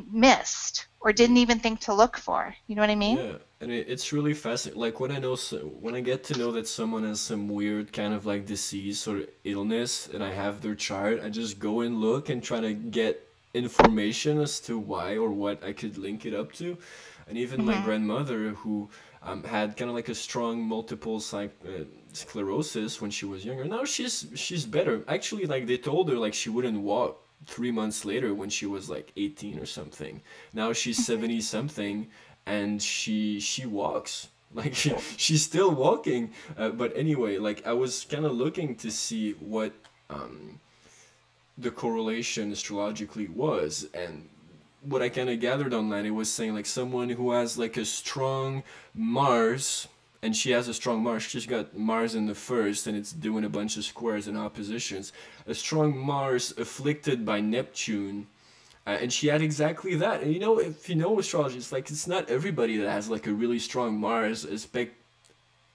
missed or didn't even think to look for. You know what I mean? Yeah, and it's really fascinating. Like when I get to know that someone has some weird kind of like disease or illness, and I have their chart, I just go and look and try to get information as to why or what I could link it up to. And even my grandmother, who had kind of like a strong multiple sclerosis when she was younger. Now she's better. Actually, like they told her like she wouldn't walk 3 months later when she was like 18 or something. Now she's 70 something and she walks. Like she's still walking. But anyway, like I was kind of looking to see what the correlation astrologically was, and what I kind of gathered online, it was saying like someone who has like a strong Mars, and she has a strong Mars, she's got Mars in the first and it's doing a bunch of squares and oppositions, a strong Mars afflicted by Neptune, and she had exactly that. And if you know astrology, it's like it's not everybody that has like a really strong Mars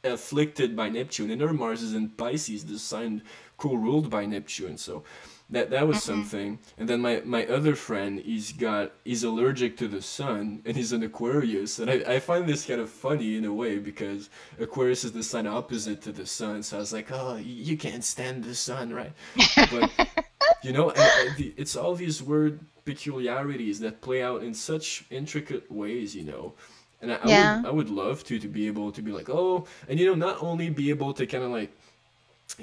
afflicted by Neptune, and her Mars is in Pisces, the sign co-ruled by Neptune. So that was something. And then my other friend, he's allergic to the sun, and he's an Aquarius, and I find this kind of funny in a way, because Aquarius is the sign opposite to the sun. So I was like, oh, you can't stand the sun, right? But it's all these weird peculiarities that play out in such intricate ways, and I would love to be able to be like, oh, and not only be able to kind of like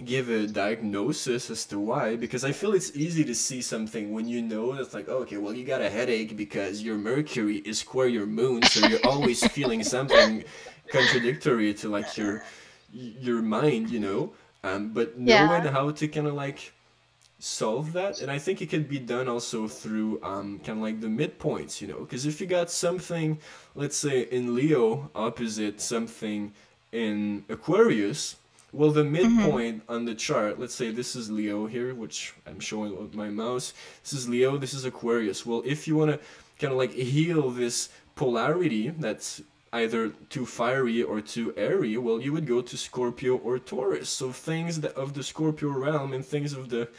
give a diagnosis as to why, because I feel it's easy to see something when it's like, oh, okay, well, you got a headache because your Mercury is square your moon, so you're always feeling something contradictory to like your mind, but knowing how to kind of like solve that. And I think it could be done also through kind of like the midpoints, because if you got something, let's say in Leo opposite something in Aquarius, well, the midpoint on the chart, let's say this is Leo here, which I'm showing with my mouse. This is Leo, this is Aquarius. Well, if you want to kind of like heal this polarity that's either too fiery or too airy, well, you would go to Scorpio or Taurus. So things of the Scorpio realm and things of the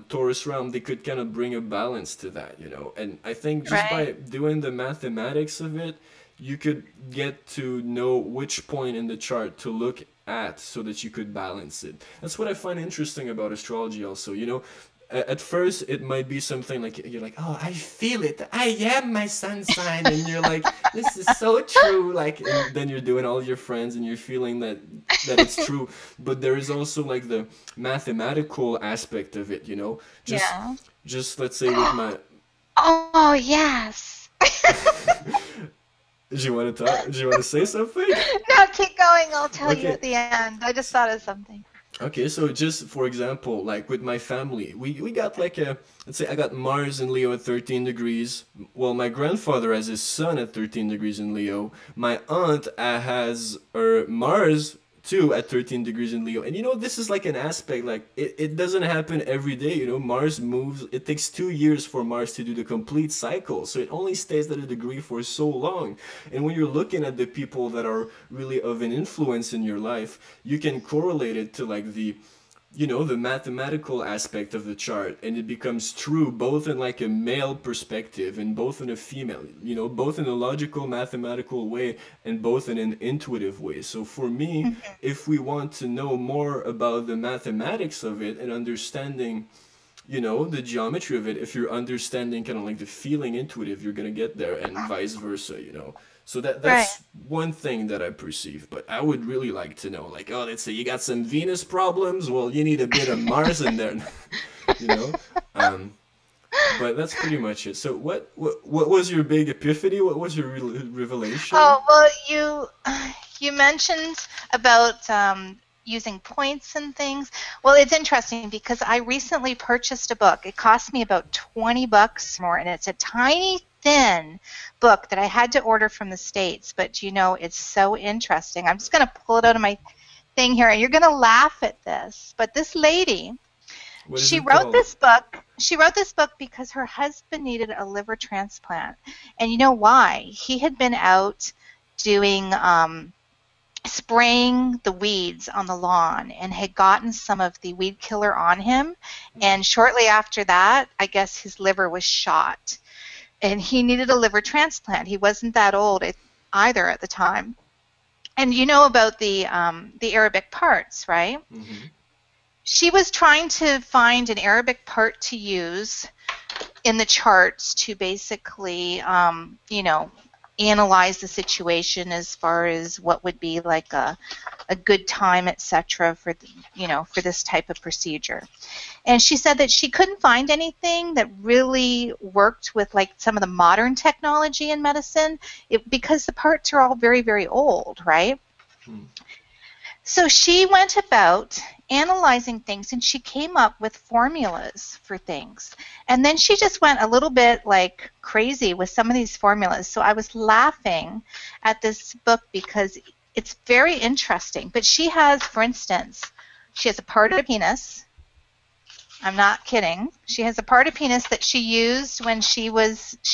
Taurus realm, they could kind of bring a balance to that, And I think just by doing the mathematics of it, you could get to know which point in the chart to look at so that you could balance it. That's what I find interesting about astrology also, at first it might be something like you're like, oh, I feel it, I am my sun sign, and you're like, this is so true, like, and then you're doing all your friends and you're feeling that it's true. But there is also like the mathematical aspect of it, just let's say with my oh yes. Do you want to talk? Do you want to say something? No, keep going. I'll tell you at the end. I just thought of something. Okay, so just for example, like with my family, we got like a, let's say I got Mars in Leo at 13 degrees. Well, my grandfather has his son at 13 degrees in Leo. My aunt has her Mars too at 13 degrees in Leo. And you know, this is like an aspect, like it doesn't happen every day, you know. Mars moves, it takes 2 years for Mars to do the complete cycle. So it only stays at a degree for so long. And when you're looking at the people that are really of an influence in your life, you can correlate it to like the, you know, the mathematical aspect of the chart, and it becomes true both in like a male perspective and both in a female, you know, both in a logical mathematical way and both in an intuitive way. So for me, if we want to know more about the mathematics of it and understanding, you know, the geometry of it, if you're understanding kind of like the feeling intuitive, you're gonna get there, and vice versa, you know. So Right. that's one thing that I perceive. But I would really like to know, like, oh, let's say you got some Venus problems, well, you need a bit of Mars in there, you know. um but that's pretty much it. So what was your big epiphany? What was your revelation? Oh, well, you mentioned about using points and things. Well, it's interesting because I recently purchased a book. It cost me about $20 more, and it's a tiny, thin book that I had to order from the States. But you know, it's so interesting. I'm just going to pull it out of my thing here, and you're going to laugh at this. But this lady, What is she it wrote called? this book. She wrote this book because her husband needed a liver transplant. And you know why? He had been out doing spraying the weeds on the lawn and had gotten some of the weed killer on him. And shortly after that, I guess his liver was shot. And he needed a liver transplant. He wasn't that old either at the time. And you know about the Arabic parts, right? Hmm. She was trying to find an Arabic part to use in the charts to basically, you know, analyze the situation as far as what would be like a good time, etc., for you know, for this type of procedure. And she said that she couldn't find anything that really worked with like some of the modern technology in medicine, because the parts are all very, very old, right? Hmm. So she went about analyzing things, and she came up with formulas for things. And then she just went a little bit like crazy with some of these formulas. So I was laughing at this book because it's very interesting. But she has, for instance, she has a part of a penis. I'm not kidding. She has a part of penis that she used when she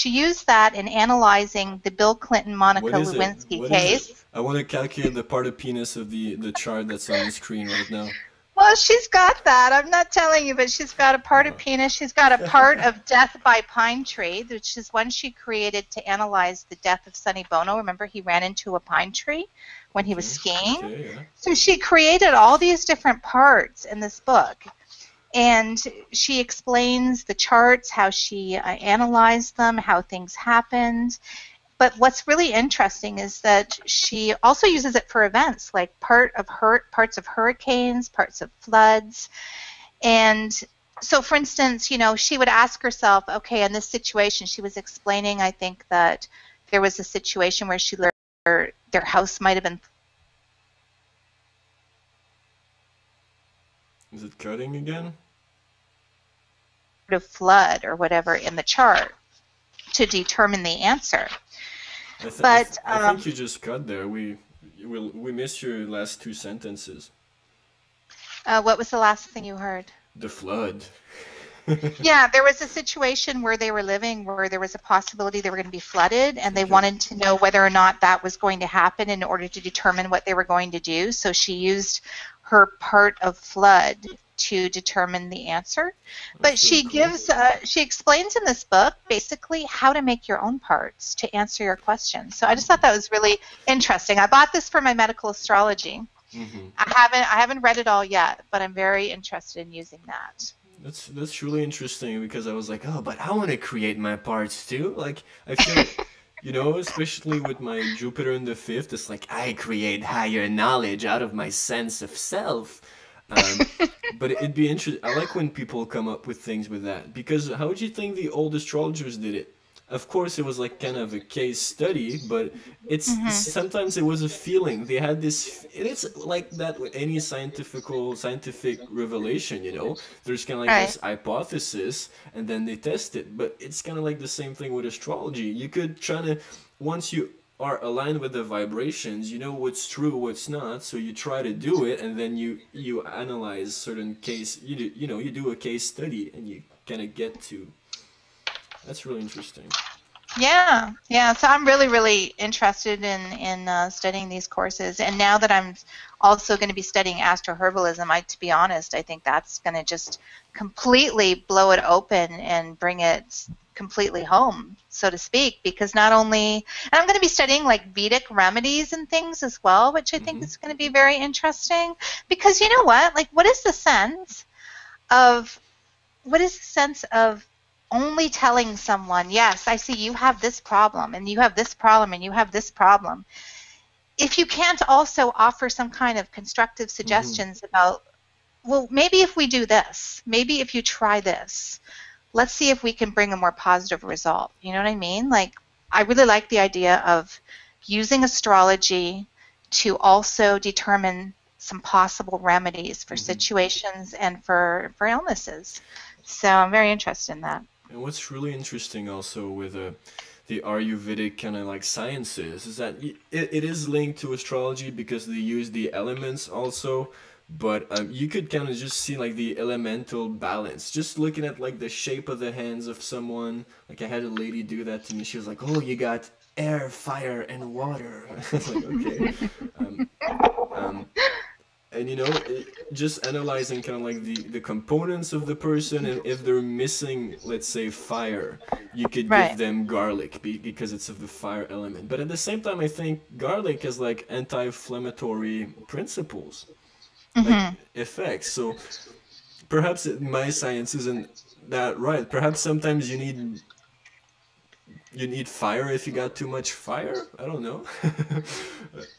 used that in analyzing the Bill Clinton Monica What is it? Lewinsky What is it? case. I want to calculate the part of penis of the chart that's on the screen right now. Well, she's got that. I'm not telling you, but she's got a part of penis. She's got a part of Death by Pine Tree, which is one she created to analyze the death of Sonny Bono. Remember, he ran into a pine tree when he was Okay. skiing? Okay. Yeah. So she created all these different parts in this book. And she explains the charts, how she analyzed them, how things happened. But what's really interesting is that she also uses it for events, like parts of hurricanes, parts of floods. And so, for instance, you know, she would ask herself, okay, in this situation, she was explaining, I think, that there was a situation where she learned their house might have been Is it cutting again? of flood or whatever in the chart to determine the answer. But I think you just cut there. We missed your last two sentences. what was the last thing you heard? The flood. Yeah, there was a situation where they were living where there was a possibility they were going to be flooded, and they Okay. wanted to know whether or not that was going to happen in order to determine what they were going to do. So she used her part of flood to determine the answer. But That's really cool. she explains in this book basically how to make your own parts to answer your questions. So I just thought that was really interesting. I bought this for my medical astrology. Hmm. I haven't read it all yet, but I'm very interested in using that. That's really interesting because I was like, oh, but I want to create my parts too. Like I feel, you know, especially with my Jupiter in the fifth, it's like I create higher knowledge out of my sense of self. Um, but it'd be interesting. I like when people come up with things with that because how would you think the old astrologers did it? of course it was like kind of a case study, but it's Hmm. sometimes it was a feeling. They had this, it's like that with any scientific revelation, you know. There's kind of like Right. this hypothesis, and then they test it. But it's kind of like the same thing with astrology. You could try to, once you are aligned with the vibrations, you know what's true, what's not, so you try to do it, and then you analyze certain case, you know, you do a case study, and you kind of get to. That's really interesting. Yeah, yeah. So I'm really, really interested in studying these courses, and now that I'm also going to be studying astroherbalism, to be honest, I think that's going to just completely blow it open and bring it completely home, so to speak. Because not only, and I'm going to be studying like Vedic remedies and things as well, which I think Mm-hmm. is going to be very interesting. Because you know what? Like, of what is the sense of only telling someone, yes, I see you have this problem and you have this problem and you have this problem, if you can't also offer some kind of constructive Mm-hmm. suggestions about, well, maybe if we do this, maybe if you try this, let's see if we can bring a more positive result. You know what I mean? Like, I really like the idea of using astrology to also determine some possible remedies for Mm-hmm. situations and for illnesses. So I'm very interested in that. And what's really interesting also with the Ayurvedic kind of like sciences is that it is linked to astrology because they use the elements also, but you could kind of just see like the elemental balance. Just looking at like the shape of the hands of someone. Like I had a lady do that to me. She was like, "Oh, you got air, fire, and water." I was like, "Okay." Um, um, and you know just analyzing kind of like the components of the person, and if they're missing, let's say, fire, you could give Right. them garlic because it's of the fire element. But at the same time, I think garlic has like anti-inflammatory principles, like Hmm. effects. So perhaps my science isn't that right. Perhaps sometimes you need fire if you got too much fire. I don't know.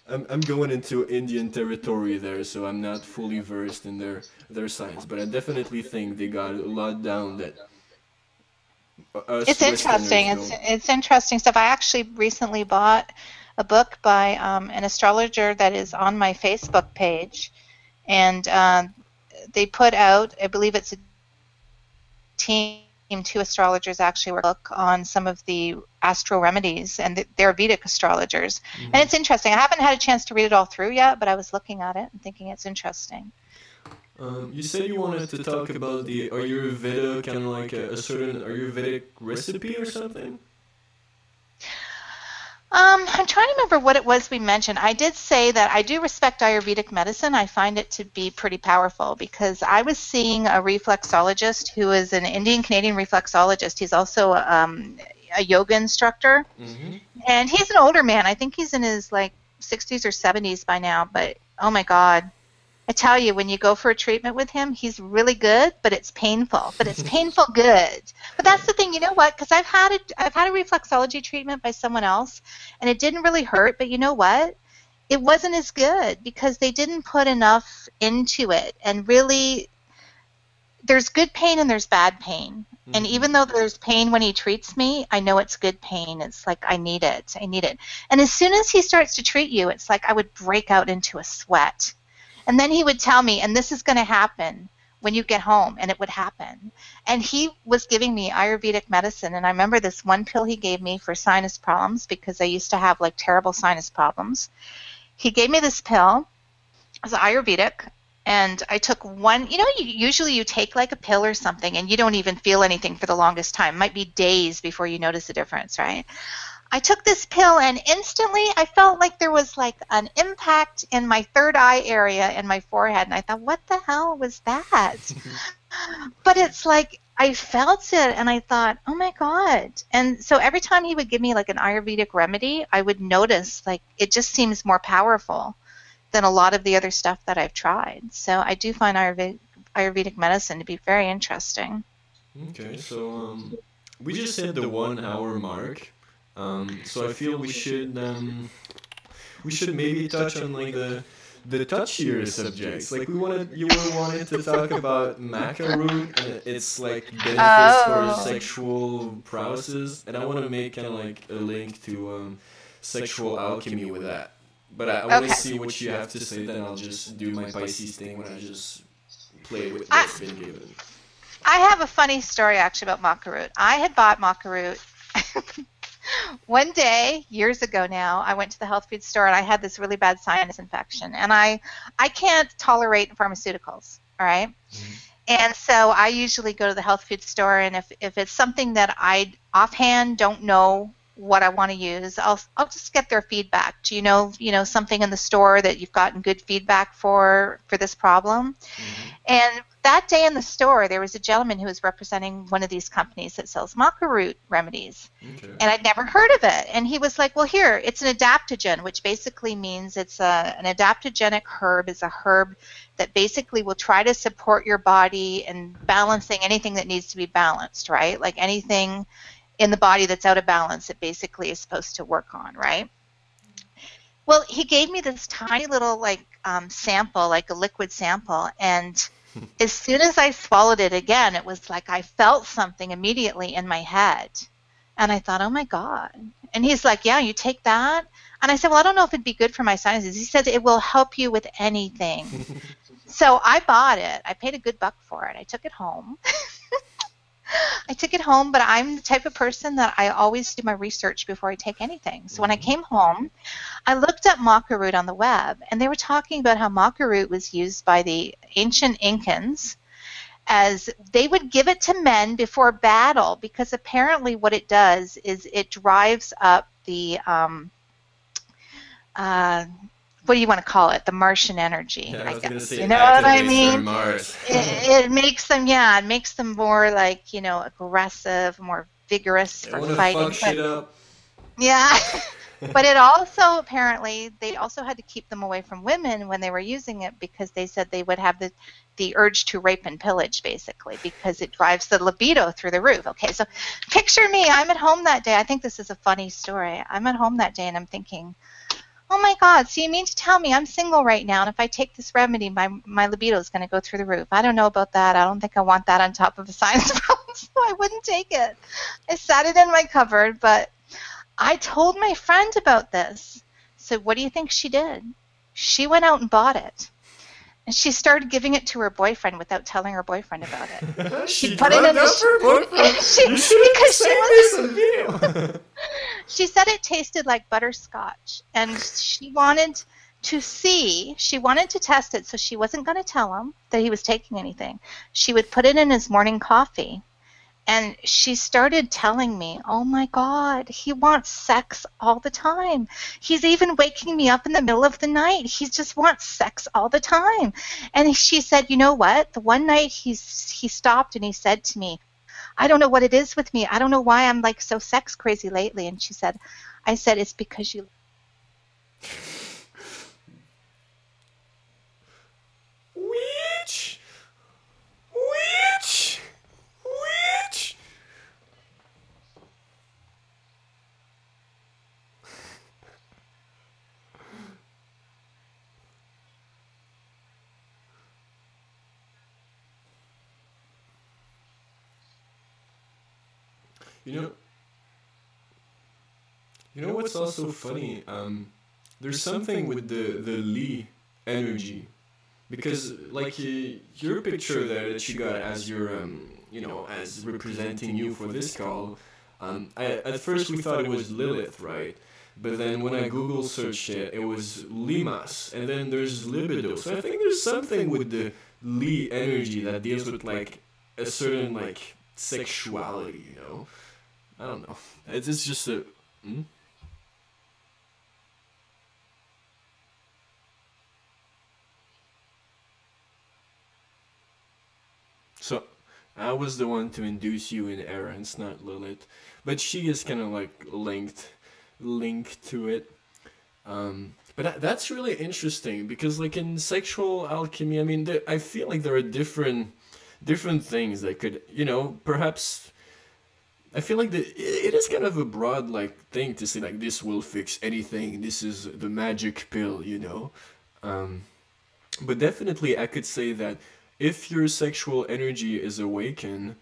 I'm going into Indian territory there, so I'm not fully versed in their science, but I definitely think they got a lot down that us It's Westerners interesting. It's don't. it's interesting stuff. I actually recently bought a book by an astrologer that is on my Facebook page, and they put out, I believe it's a team, two astrologers actually work on some of the astro remedies, and they're Vedic astrologers. And Mhm. it's interesting. I haven't had a chance to read it all through yet, but I was looking at it and thinking it's interesting. You said you wanted to talk about the Ayurveda, kind of like a certain Ayurvedic recipe or something. I'm trying to remember what it was we mentioned. I did say that I do respect Ayurvedic medicine. I find it to be pretty powerful because I was seeing a reflexologist who is an Indian Canadian reflexologist. He's also a yoga instructor, Mm-hmm. and he's an older man. I think he's in his like 60s or 70s by now. But oh my God, I tell you, when you go for a treatment with him, he's really good, but it's painful. But it's painful good. But that's the thing, you know what? Because I've had a reflexology treatment by someone else, and it didn't really hurt. But you know what? It wasn't as good because they didn't put enough into it. And really, there's good pain and there's bad pain. And Mm-hmm. even though there's pain when he treats me, I know it's good pain. It's like I need it. I need it. And as soon as he starts to treat you, it's like I would break out into a sweat. And then he would tell me, and this is going to happen when you get home, and it would happen. And he was giving me Ayurvedic medicine, and I remember this one pill he gave me for sinus problems because I used to have like terrible sinus problems. He gave me this pill. It was Ayurvedic, and I took one. You know, usually you take like a pill or something, and you don't even feel anything for the longest time. It might be days before you notice a difference, right? I took this pill and instantly I felt like there was like an impact in my third eye area in my forehead. And I thought, what the hell was that? But it's like I felt it and I thought, oh my God. And so every time he would give me like an Ayurvedic remedy, I would notice like it just seems more powerful than a lot of the other stuff that I've tried. So I do find Ayurvedic medicine to be very interesting. Okay, so we just hit the 1 hour mark. So I feel we should maybe touch on like the touchier subjects. Like you were wanting to talk about maca root and its like benefits for sexual prowesses, and I want to make kind of like a link to sexual alchemy with that. But I want to see what you have to say. Then I'll just do my Pisces thing when I just play with what's been given. I have a funny story actually about maca root. I had bought maca root. One day, years ago now, I went to the health food store and I had this really bad sinus infection. And I can't tolerate pharmaceuticals, all right? Mm-hmm. And so I usually go to the health food store, and if it's something that I offhand don't know what I want to use, I'll just get their feedback. Do you know something in the store that you've gotten good feedback for this problem? Mm-hmm. And that day in the store, there was a gentleman who was representing one of these companies that sells maca root remedies. Okay. And I'd never heard of it. And he was like, well, here, it's an adaptogen, which basically means it's an adaptogenic herb. It's a herb that basically will try to support your body in balancing anything that needs to be balanced, right? Like anything in the body that's out of balance, it basically is supposed to work on, right? Well, he gave me this tiny little sample, like a liquid sample, and as soon as I swallowed it again, it was like I felt something immediately in my head. And I thought, oh my God. And he's like, yeah, you take that? And I said, well, I don't know if it'd be good for my sinuses. He said, it will help you with anything. So I bought it. I paid a good buck for it. I took it home. But I'm the type of person that I always do my research before I take anything. So when I came home, I looked up maca root on the web, and they were talking about how maca root was used by the ancient Incans as they would give it to men before battle, because apparently what it does is it drives up the what do you want to call it? The Martian energy, yeah, I guess. Say, you know what I mean? Mars. it makes them more aggressive, more vigorous for fighting. Fuck shit up. Yeah. But it also, apparently, they also had to keep them away from women when they were using it, because they said they would have the urge to rape and pillage, basically, because it drives the libido through the roof. Okay, so picture me. I'm at home that day. I think this is a funny story. I'm at home that day, and I'm thinking, oh my God, so you mean to tell me I'm single right now, and if I take this remedy, my libido is going to go through the roof? I don't know about that. I don't think I want that on top of a sinus problem, so I wouldn't take it. I sat it in my cupboard, but I told my friend about this. So what do you think she did? She went out and bought it. And she started giving it to her boyfriend without telling her boyfriend about it. She put it in her boyfriend. She said it tasted like butterscotch, and she wanted to test it, so she wasn't going to tell him that he was taking anything. She would put it in his morning coffee. And she started telling me, oh my God, he wants sex all the time. He's even waking me up in the middle of the night. He just wants sex all the time. And she said, you know what? The one night he stopped and he said to me, I don't know what it is with me. I don't know why I'm like so sex crazy lately. And I said, it's because you... Witch! You know what's also funny? There's something with the Li energy, because like your picture there that you got as your as representing you for this call. At first we thought it was Lilith, right? But then when I Google searched it, it was Limas, and then there's libido. So I think there's something with the Li energy that deals with like a certain like sexuality, you know? I don't know. It's just a... So, I was the one to induce you in error, and it's not Lilith. But she is kind of like linked to it. But that's really interesting, because like in sexual alchemy, I mean, I feel like there are different things that could, perhaps... I feel like it is kind of a broad like thing to say like this will fix anything. This is the magic pill, But definitely, I could say that if your sexual energy is awakened,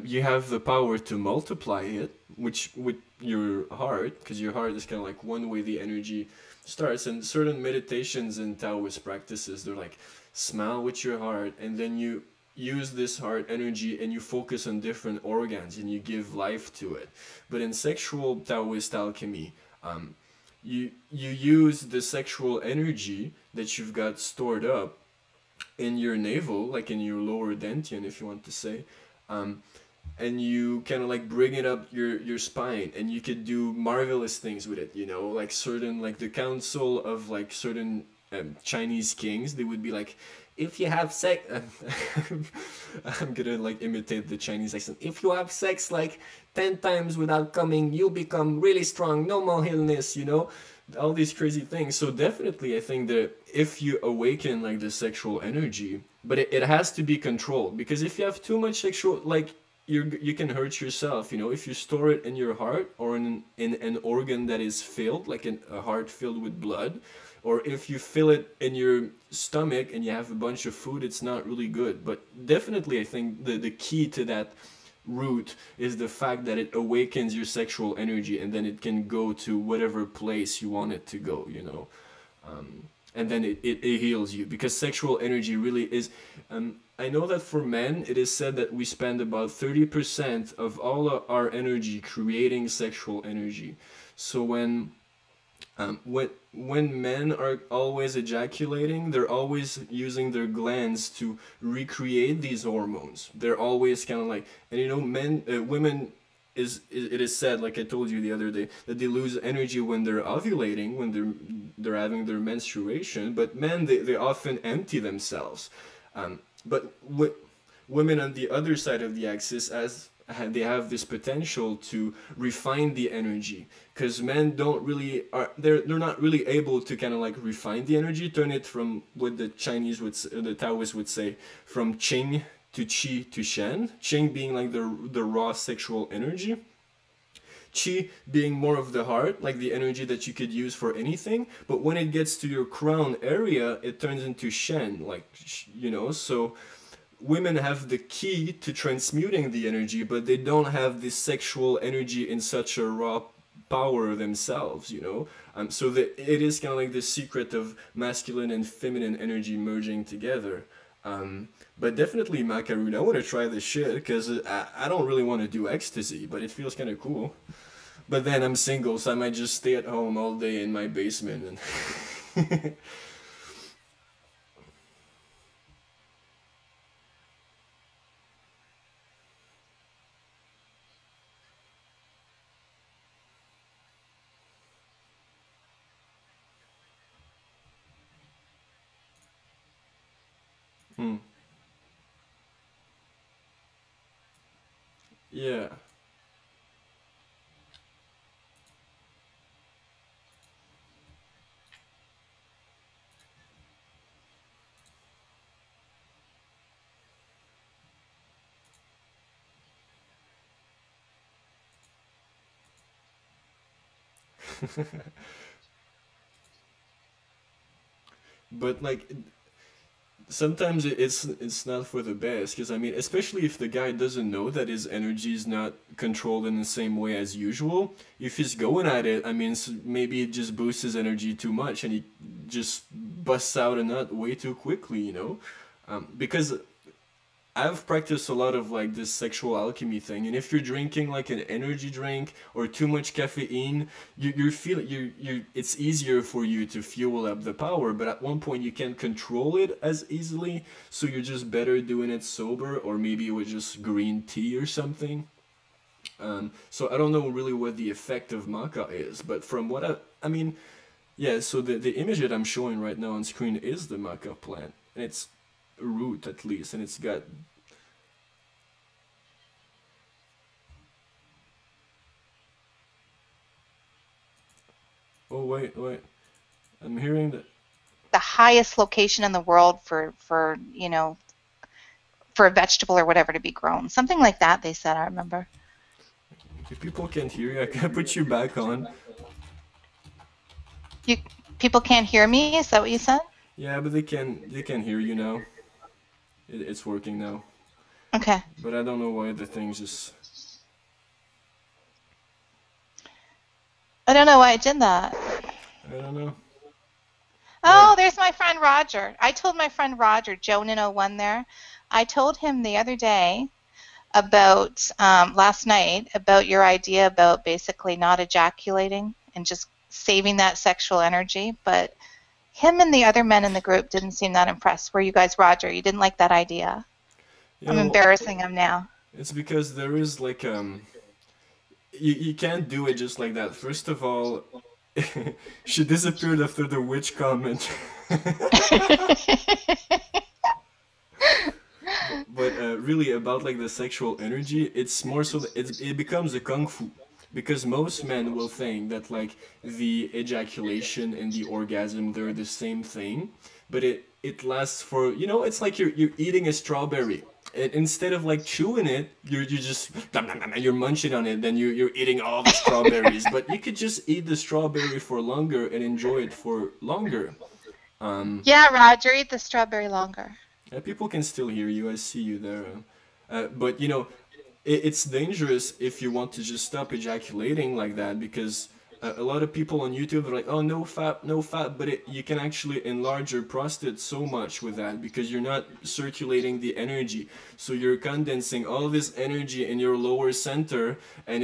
you have the power to multiply it, which with your heart, because your heart is kind of like one way the energy starts. And certain meditations and Taoist practices, they're like smile with your heart, and then you use this heart energy and you focus on different organs and you give life to it. But in sexual Taoist alchemy, you use the sexual energy that you've got stored up in your navel, like in your lower dantian, if you want to say, um, and you kind of like bring it up your spine, and you could do marvelous things with it. You know, like certain like the council of like certain Chinese kings, they would be like, if you have sex, I'm gonna like imitate the Chinese accent. If you have sex like 10 times without coming, you become really strong. No more illness. You know, all these crazy things. So definitely, I think that if you awaken like the sexual energy, but it has to be controlled, because if you have too much sexual, like you can hurt yourself. You know, if you store it in your heart or in an organ that is filled, like a heart filled with blood, or if you fill it in your stomach and you have a bunch of food, it's not really good. But definitely, I think the key to that root is the fact that it awakens your sexual energy, and then it can go to whatever place you want it to go, you know. And then it heals you, because sexual energy really is, I know that for men it is said that we spend about 30% of all our energy creating sexual energy. So when men are always ejaculating, they're always using their glands to recreate these hormones. They're always kind of like, and you know, women it is said, like I told you the other day, that they lose energy when they're ovulating, when they're having their menstruation. But men, they often empty themselves. But women on the other side of the axis, as they have this potential to refine the energy, because men don't really they're not really able to kind of like refine the energy, turn it from what the Chinese would, the Taoists would say, from Qing to Qi to Shen. Qing being like the raw sexual energy, Qi being more of the heart, like the energy that you could use for anything. But when it gets to your crown area, it turns into Shen, like, you know. So women have the key to transmuting the energy, but they don't have this sexual energy in such a raw power themselves, you know. So that it is kind of like the secret of masculine and feminine energy merging together. But definitely macaroon, I want to try this shit, because I don't really want to do ecstasy, but it feels kind of cool. But then I'm single, so I might just stay at home all day in my basement and Hmm. Yeah. But like sometimes it's not for the best, because I mean, especially if the guy doesn't know that his energy is not controlled in the same way as usual. If he's going at it, I mean, maybe it just boosts his energy too much and he just busts out a nut way too quickly, you know. Because I've practiced a lot of like this sexual alchemy thing, and if you're drinking like an energy drink or too much caffeine, you feel you it's easier for you to fuel up the power, but at one point you can't control it as easily, so you're just better doing it sober, or maybe with just green tea or something. So I don't know really what the effect of maca is, but from what I mean, yeah. So the image that I'm showing right now on screen is the maca plant, and it's a root at least, and it's got. Oh wait, I'm hearing that. The highest location in the world for you know, for a vegetable or whatever to be grown. Something like that, they said, I remember. If people can't hear you, I can put you back on. You People can't hear me? Is that what you said? Yeah, but they can hear you now. It's working now. Okay. But I don't know why the thing just. I don't know why I did that. I don't know. Oh, there's my friend Roger. I told my friend Roger, Joan in '01 there, I told him the other day about, last night, about your idea about basically not ejaculating and just saving that sexual energy. But him and the other men in the group didn't seem that impressed. Were you guys, Roger? You didn't like that idea? Yeah, I'm well, embarrassing him now. it's because there is like you can't do it just like that. First of all, she disappeared after the witch comment. But really about like the sexual energy, it's more so that it becomes a kung fu because most men will think that like the ejaculation and the orgasm they're the same thing, but it lasts for it's like you're eating a strawberry. Instead of like chewing it, you just you're munching on it, then you're eating all the strawberries. But you could just eat the strawberry for longer and enjoy it for longer. Um, Yeah, Roger, eat the strawberry longer. Yeah, people can still hear you. I see you there. But it's dangerous if you want to just stop ejaculating like that because a lot of people on YouTube are like, "Oh, no fat, no fat," but you can actually enlarge your prostate so much with that because you're not circulating the energy. So you're condensing all this energy in your lower center, and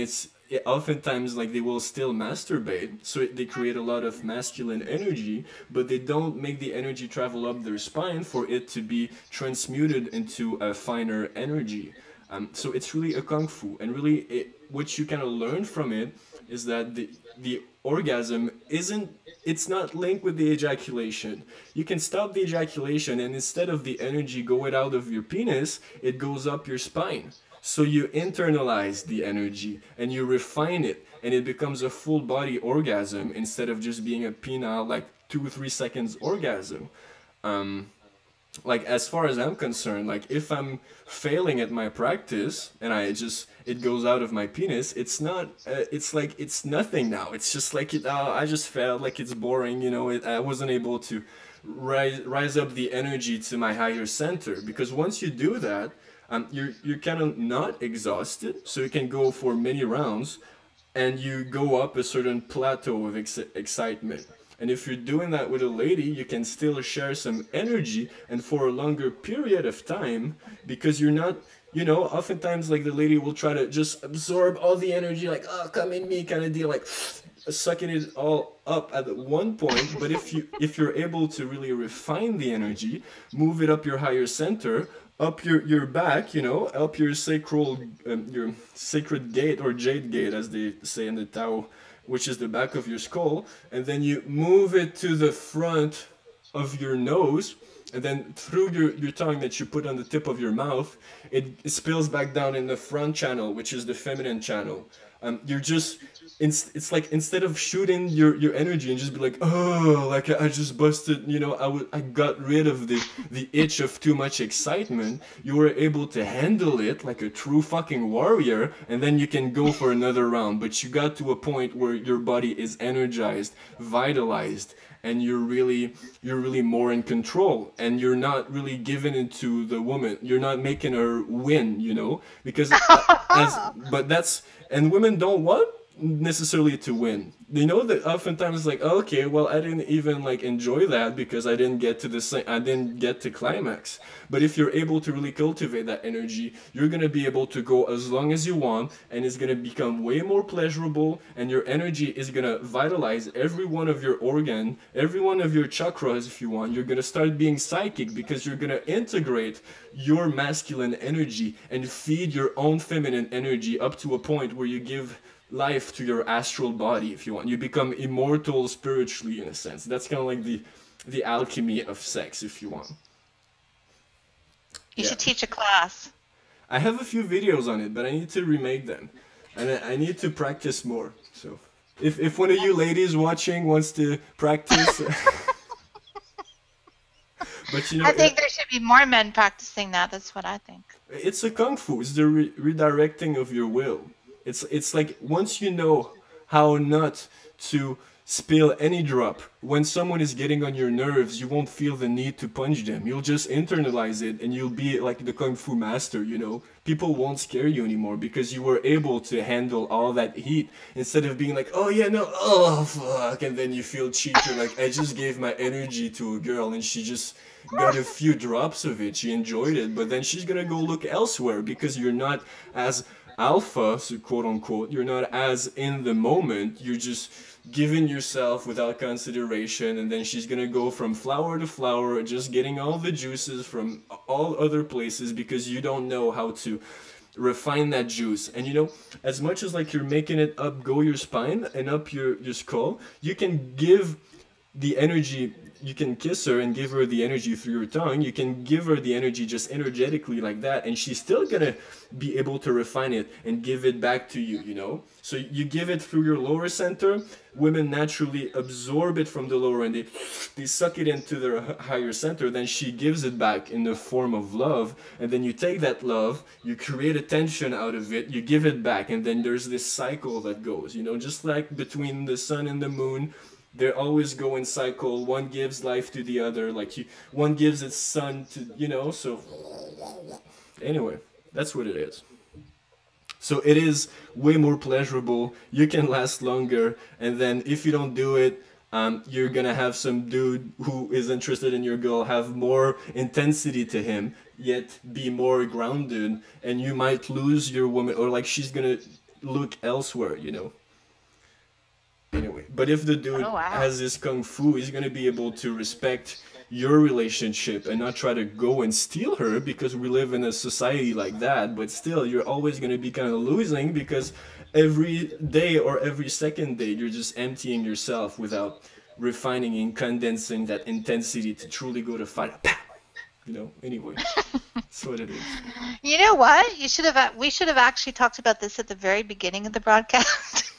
oftentimes like they will still masturbate, so they create a lot of masculine energy, but they don't make the energy travel up their spine for it to be transmuted into a finer energy. So it's really a kung fu, and really what you kind of learn from it is that the orgasm it's not linked with the ejaculation. You can stop the ejaculation, and instead of the energy going out of your penis, it goes up your spine. So you internalize the energy and you refine it, and it becomes a full body orgasm instead of just being a penile like 2 3 seconds orgasm. Um, like as far as I'm concerned, like if I'm failing at my practice and it goes out of my penis, it's not it's like it's nothing now. It's just like I just failed, like it's boring, I wasn't able to rise up the energy to my higher center, because once you do that, you're kind of not exhausted, so you can go for many rounds, and you go up a certain plateau of excitement. And if you're doing that with a lady, you can still share some energy and for a longer period of time, because you're not, oftentimes like the lady will try to just absorb all the energy, like, oh, come in me kind of deal, like sucking it all up at one point. But if you're able to really refine the energy, move it up your higher center, up your back, up your sacred gate, or jade gate as they say in the Tao, which is the back of your skull, and then you move it to the front of your nose, and then through your tongue that you put on the tip of your mouth, it spills back down in the front channel, which is the feminine channel. You're just it's like instead of shooting your energy and just be like, oh, like I just busted, I got rid of the itch of too much excitement. You were able to handle it like a true fucking warrior, and then you can go for another round. But you got to a point where your body is energized, vitalized, and you're really more in control, and you're not really giving it to the woman. You're not making her win, because but and women don't want necessarily to win. That oftentimes like, oh, okay, well, I didn't even like enjoy that because I didn't get to climax. But if you're able to really cultivate that energy, you're gonna be able to go as long as you want, and it's gonna become way more pleasurable, and your energy is gonna vitalize every one of your organ, every one of your chakras. If you want, you're gonna start being psychic because you're gonna integrate your masculine energy and feed your own feminine energy up to a point where you give life to your astral body. If you want, you become immortal spiritually, in a sense. That's kind of like the alchemy of sex, if you want. You Yeah, should teach a class. I have a few videos on it, but I need to remake them, and I need to practice more. So if one of you ladies watching wants to practice, but I think there should be more men practicing that. That's what I think. it's a kung fu. It's the redirecting of your will. It's like once you know how not to spill any drop. When someone is getting on your nerves, you won't feel the need to punch them. You'll just internalize it and you'll be like the Kung Fu master, you know? People won't scare you anymore because you were able to handle all that heat instead of being like, oh yeah, no, oh fuck, and then you feel cheap. You're like, I just gave my energy to a girl and she just got a few drops of it. She enjoyed it, but then she's gonna go look elsewhere because you're not as alpha, so quote unquote, you're not as in the moment. You're just giving yourself without consideration, and then she's gonna go from flower to flower, just getting all the juices from all other places because you don't know how to refine that juice. And you know, as much as like you're making it up go your spine and up your skull, you can give the energy, you can kiss her and give her the energy through your tongue. You can give her the energy just energetically like that, and she's still gonna be able to refine it and give it back to you, you know? So you give it through your lower center. Women naturally absorb it from the lower and they suck it into their higher center. Then she gives it back in the form of love. And then you take that love, you create a tension out of it, you give it back. And then there's this cycle that goes, you know, just like between the sun and the moon. They always go in cycle. One gives life to the other, like one gives its sun to, you know, so anyway, that's what it is. So it is way more pleasurable, you can last longer, and then if you don't do it, you're gonna have some dude who is interested in your girl have more intensity to him, yet be more grounded, and you might lose your woman, or like she's gonna look elsewhere, you know. Anyway, but if the dude has this kung fu, he's gonna be able to respect your relationship and not try to go and steal her, because we live in a society like that. But still, you're always gonna be kind of losing because every day or every second day you're just emptying yourself without refining and condensing that intensity to truly go to fight. You know. Anyway, that's what it is. You know what? We should have actually talked about this at the very beginning of the broadcast.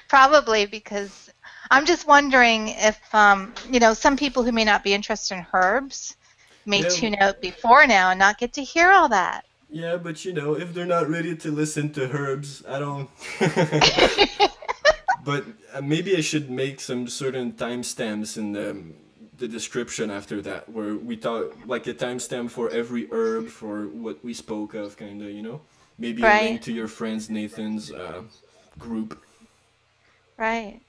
Probably, because I'm just wondering if, you know, some people who may not be interested in herbs may tune out before now and not get to hear all that. Yeah, but you know, if they're not ready to listen to herbs, I don't... But maybe I should make some certain timestamps in the description after that, where we talk, like a timestamp for every herb, for what we spoke of, kind of, you know? Maybe a link to your friend's Nathan's group. Right.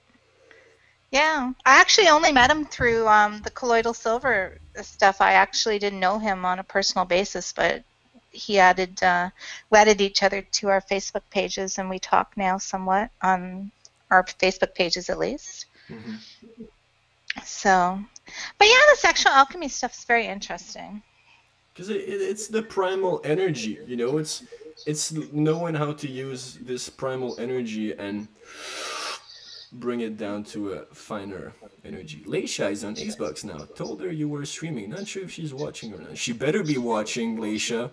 Yeah. I actually only met him through the colloidal silver stuff. I actually didn't know him on a personal basis, but he added, we added each other to our Facebook pages, and we talk now somewhat on our Facebook pages at least. Mm-hmm. So, but yeah, the sexual alchemy stuff is very interesting. Because it's the primal energy, you know, it's knowing how to use this primal energy and bring it down to a finer energy. Leisha is on Xbox now. Told her you were streaming. Not sure if she's watching or not. She better be watching, Leisha.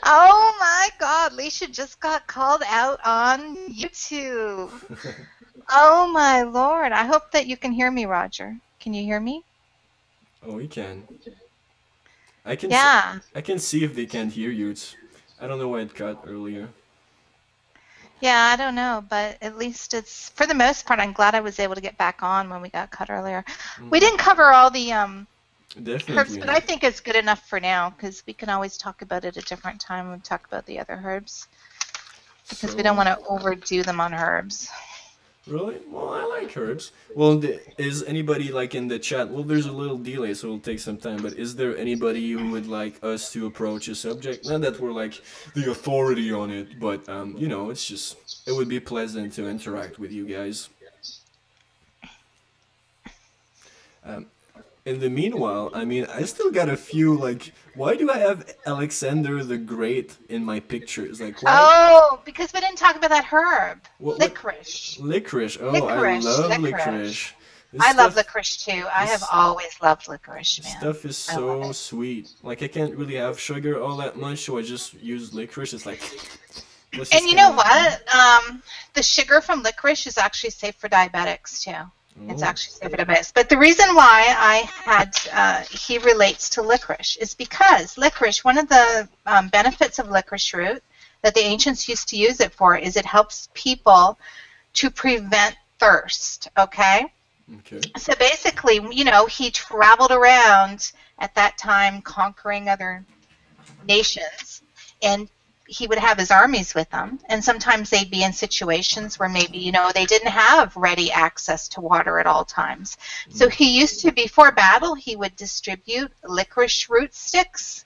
Oh my god, Leisha just got called out on YouTube. Oh my lord. I hope that you can hear me, Roger. Can you hear me? Oh, we can. I can. Yeah. I can see if they can't hear you. I don't know why it cut earlier. Yeah, I don't know, but at least it's, for the most part, I'm glad I was able to get back on when we got cut earlier. Mm-hmm. We didn't cover all the herbs, but I think it's good enough for now, because we can always talk about it at a different time when we talk about the other herbs, because we don't want to overdo them on herbs. Really? Well, I like herbs. Well, is anybody like in the chat? Well, there's a little delay, so it'll take some time. But is there anybody who would like us to approach a subject? Not that we're like the authority on it, but you know, it's just, it would be pleasant to interact with you guys. In the meanwhile, I mean, I still got a few, like, why do I have Alexander the Great in my pictures? Like, why? Oh, because we didn't talk about that herb. Licorice. Licorice. Oh, licorice. I love licorice. I love licorice too. I have always loved licorice, man. Stuff is so sweet. Like, I can't really have sugar all that much, so I just use licorice. It's like... And you know what? The sugar from licorice is actually safe for diabetics too. It's actually safe for diabetics. But the reason why I had he relates to licorice is because licorice, one of the benefits of licorice root, that the ancients used to use it for is it helps people to prevent thirst, okay? Okay. So basically, you know, he traveled around at that time conquering other nations, and he would have his armies with him, and sometimes they'd be in situations where maybe, you know, they didn't have ready access to water at all times. So he used to, before battle, he would distribute licorice root sticks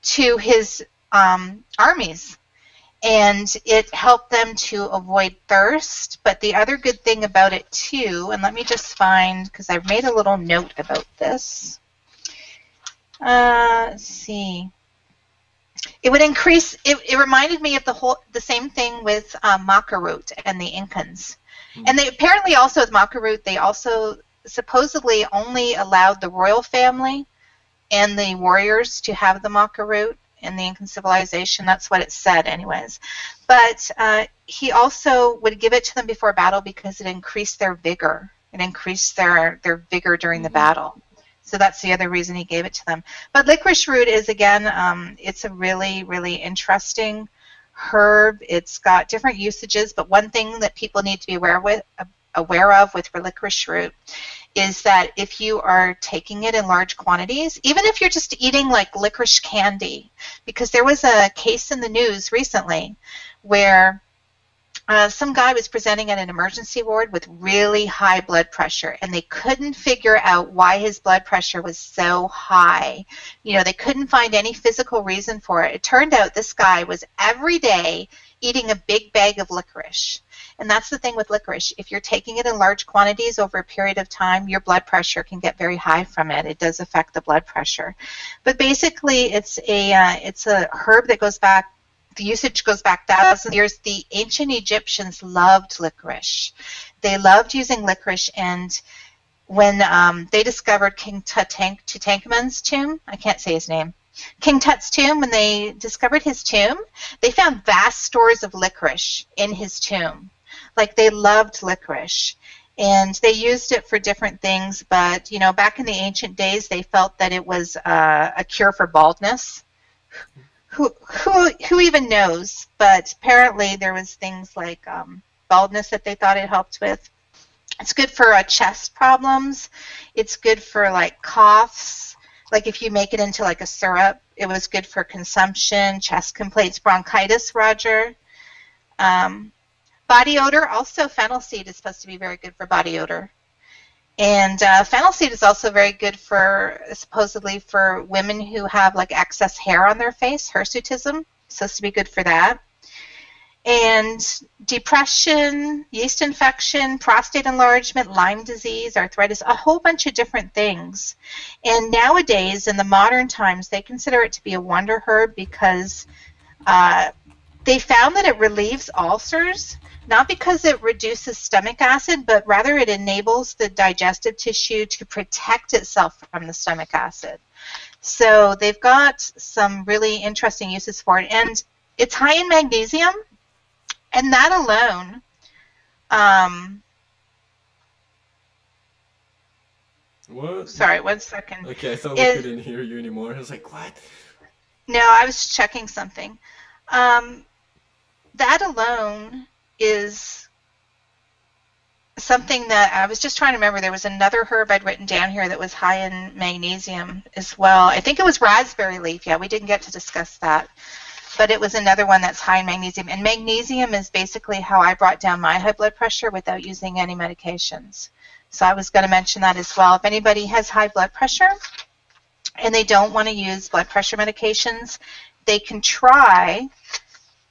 to his armies, and it helped them to avoid thirst. But the other good thing about it too, and let me just find, because I've made a little note about this. Let's see. It would increase. It reminded me of the same thing with maca root and the Incans, and they apparently also with maca root they also supposedly only allowed the royal family and the warriors to have the maca root in the Incan civilization. That's what it said, anyways. But he also would give it to them before battle because it increased their vigor. It increased their vigor during the battle. So that's the other reason he gave it to them. But licorice root is, again, it's a really, really interesting herb. It's got different usages, but one thing that people need to be aware of with licorice root is that if you are taking it in large quantities, even if you're just eating like licorice candy, because there was a case in the news recently where some guy was presenting at an emergency ward with really high blood pressure, and they couldn't figure out why his blood pressure was so high. You know, they couldn't find any physical reason for it. It turned out this guy was every day eating a big bag of licorice. And that's the thing with licorice. If you're taking it in large quantities over a period of time, your blood pressure can get very high from it. It does affect the blood pressure. But basically, it's a herb that goes back. The usage goes back thousands of years. The ancient Egyptians loved licorice. They loved using licorice, and when they discovered King Tutankhamun's tomb, I can't say his name, King Tut's tomb, when they discovered his tomb, they found vast stores of licorice in his tomb. Like, they loved licorice, and they used it for different things, but, you know, back in the ancient days, they felt that it was a cure for baldness. Who even knows? But apparently there was things like baldness that they thought it helped with. It's good for chest problems. It's good for like coughs. Like if you make it into like a syrup, it was good for consumption, chest complaints, bronchitis, Roger. Body odor, also fennel seed is supposed to be very good for body odor. And fennel seed is also very good for, supposedly, for women who have like excess hair on their face, hirsutism. It's supposed to be good for that. And depression, yeast infection, prostate enlargement, Lyme disease, arthritis, a whole bunch of different things. And nowadays, in the modern times, they consider it to be a wonder herb because they found that it relieves ulcers, not because it reduces stomach acid, but rather it enables the digestive tissue to protect itself from the stomach acid. So they've got some really interesting uses for it. And it's high in magnesium, and that alone, what? Sorry, 1 second. Okay, I thought we couldn't hear you anymore. I was like, what? No, I was checking something. That alone is something that I was just trying to remember. There was another herb I'd written down here that was high in magnesium as well. I think it was raspberry leaf. Yeah, we didn't get to discuss that. But it was another one that's high in magnesium. And magnesium is basically how I brought down my high blood pressure without using any medications. So I was going to mention that as well. If anybody has high blood pressure and they don't want to use blood pressure medications, they can try.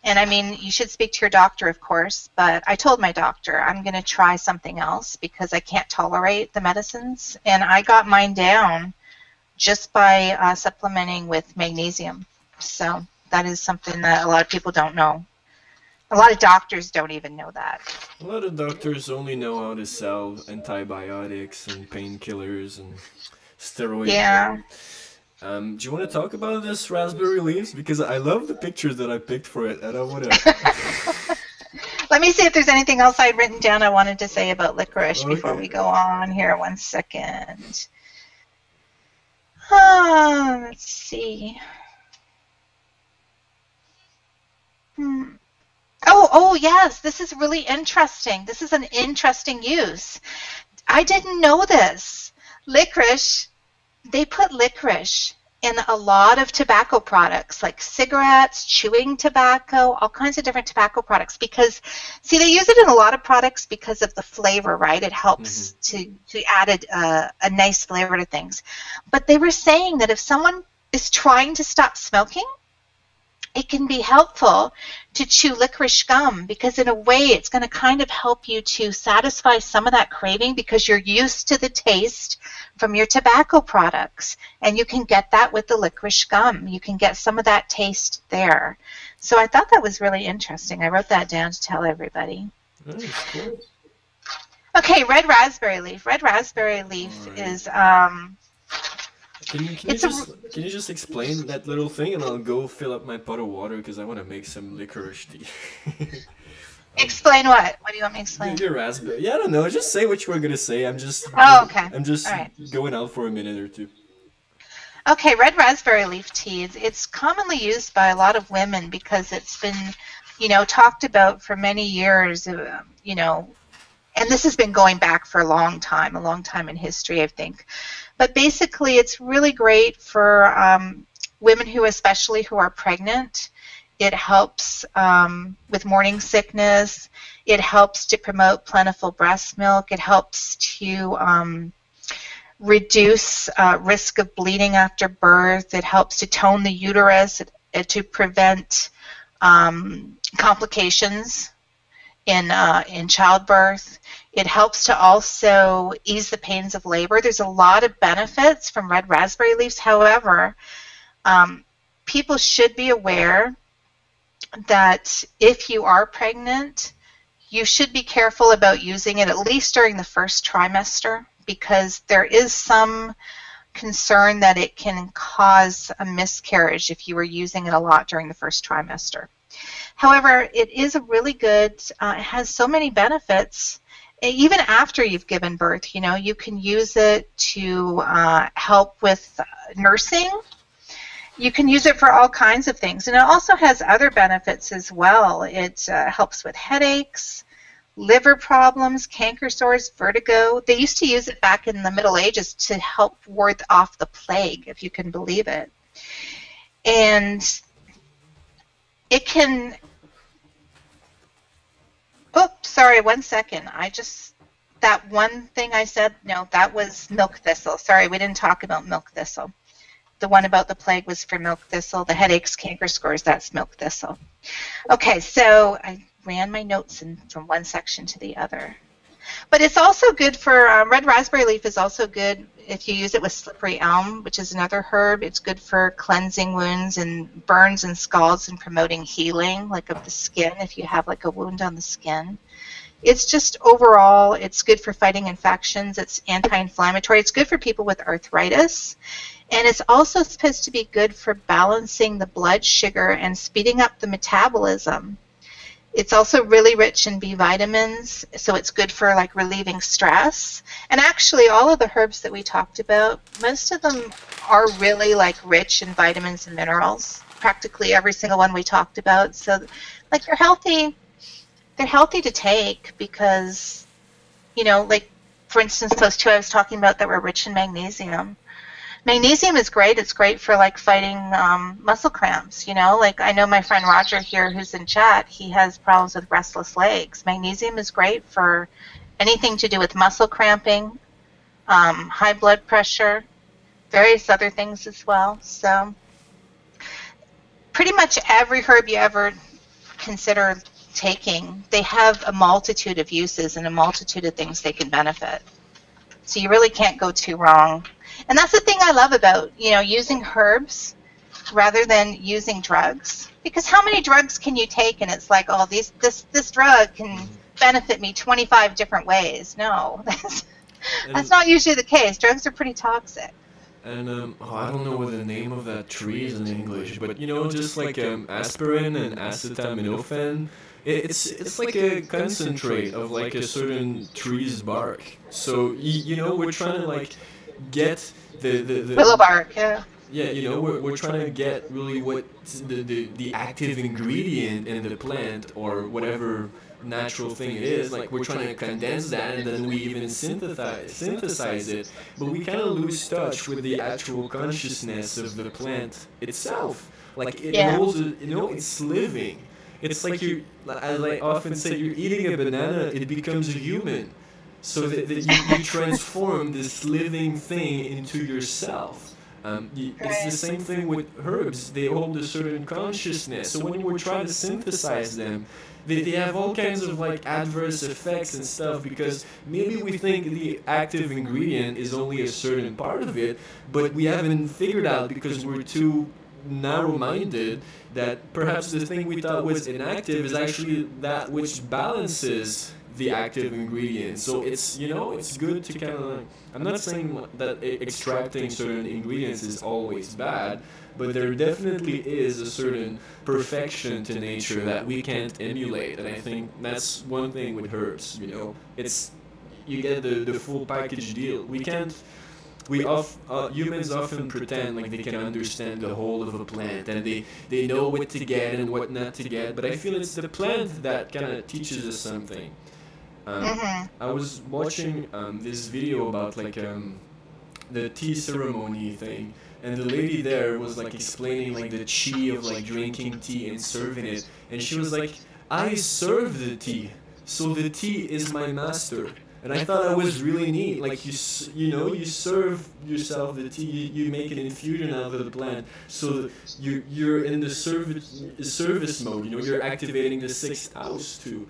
And I mean, you should speak to your doctor, of course, but I told my doctor I'm going to try something else because I can't tolerate the medicines. And I got mine down just by supplementing with magnesium. So that is something that a lot of people don't know. A lot of doctors don't even know that. A lot of doctors only know how to sell antibiotics and painkillers and steroids. Yeah. Do you want to talk about this raspberry leaves? Because I love the pictures that I picked for it, and I want to... Let me see if there's anything else I'd written down I wanted to say about licorice before we go on here. 1 second. Let's see. Hmm. Oh, yes, this is really interesting. This is an interesting use. I didn't know this. Licorice, they put licorice in a lot of tobacco products like cigarettes, chewing tobacco, all kinds of different tobacco products because, see, they use it in a lot of products because of the flavor, right? It Hmm. helps to add a nice flavor to things. But they were saying that if someone is trying to stop smoking, it can be helpful to chew licorice gum because in a way it's going to kind of help you to satisfy some of that craving because you're used to the taste from your tobacco products and you can get that with the licorice gum. You can get some of that taste there. So I thought that was really interesting. I wrote that down to tell everybody. Nice, cool. Okay, red raspberry leaf. Red raspberry All leaf right. is Can you it's a just explain that little thing and I'll go fill up my pot of water because I want to make some licorice tea. um, explain what? What do you want me to explain? your raspberry. Yeah, I don't know. Just say what you were gonna say. Oh, okay. I'm All just right. going out for a minute or two. Okay, red raspberry leaf tea. It's commonly used by a lot of women because it's been, talked about for many years, and this has been going back for a long time in history, I think. But basically, it's really great for women especially who are pregnant. It helps with morning sickness. It helps to promote plentiful breast milk. It helps to reduce risk of bleeding after birth. It helps to tone the uterus, to prevent complications in childbirth. It helps to also ease the pains of labor. There's a lot of benefits from red raspberry leaves. However, people should be aware that if you are pregnant, you should be careful about using it at least during the first trimester because there is some concern that it can cause a miscarriage if you were using it a lot during the first trimester. However, it is a really good, it has so many benefits. Even after you've given birth, you can use it to help with nursing. You can use it for all kinds of things. And it also has other benefits as well. It helps with headaches, liver problems, canker sores, vertigo. They used to use it back in the Middle Ages to help ward off the plague, if you can believe it. And it can, oops, sorry, 1 second. That one thing I said, no, that was milk thistle. Sorry, we didn't talk about milk thistle. The one about the plague was for milk thistle. The headaches, canker scores, that's milk thistle. Okay, so I ran my notes from one section to the other. But it's also good for, red raspberry leaf is also good if you use it with slippery elm, which is another herb. It's good for cleansing wounds and burns and scalds and promoting healing, like of the skin, if you have like a wound on the skin. It's just overall, it's good for fighting infections. It's anti-inflammatory. It's good for people with arthritis. And it's also supposed to be good for balancing the blood sugar and speeding up the metabolism. It's also really rich in B vitamins, so it's good for like relieving stress. And actually, all of the herbs that we talked about, most of them are really like rich in vitamins and minerals. Practically every single one we talked about. So, like they're healthy. They're healthy to take because, like for instance, those two I was talking about that were rich in magnesium. Magnesium is great. It's great for like fighting muscle cramps. Like I know my friend Roger here, who's in chat. He has problems with restless legs. Magnesium is great for anything to do with muscle cramping, high blood pressure, various other things as well. So pretty much every herb you ever consider taking, they have a multitude of uses and a multitude of things they can benefit. So you really can't go too wrong. And that's the thing I love about, using herbs rather than using drugs. Because how many drugs can you take and it's like, oh, this drug can benefit me 25 different ways. No, that's And not usually the case. Drugs are pretty toxic. and I don't know what the name of that tree is in English, but just like aspirin and acetaminophen, it's like a concentrate of like a certain tree's bark. So we're trying to like get the Willow bark, yeah. yeah, you know, we're trying to get really what the active ingredient in the plant or whatever natural thing it is. Like we're trying to condense that, and then we even synthesize it. But we kind of lose touch with the actual consciousness of the plant itself. Like it Yeah. knows, you know, it's living. It's like you, as I often say, you're eating a banana, it becomes a human. So that you transform this living thing into yourself. It's the same thing with herbs. They hold a certain consciousness. So when we try to synthesize them, they have all kinds of like adverse effects and stuff because maybe we think the active ingredient is only a certain part of it, but we haven't figured out because we're too narrow-minded that perhaps the thing we thought was inactive is actually that which balances the active ingredient. So it's, you know, it's good to kind of like, I'm not saying that extracting certain ingredients is always bad, but there definitely is a certain perfection to nature that we can't emulate. And I think that's one thing with herbs, you know, it's, you get the full package deal. We can't, humans often pretend like they can understand the whole of a plant and they know what to get and what not to get, but I feel it's the plant that kind of teaches us something. I was watching this video about like the tea ceremony thing, and the lady there was like explaining like the chi of like drinking tea and serving it, and she was like, I serve the tea, so the tea is my master. And I thought that was really neat. Like you know, you serve yourself the tea. You make an infusion out of the plant. So you're in the service mode. You know, you're activating the sixth house too.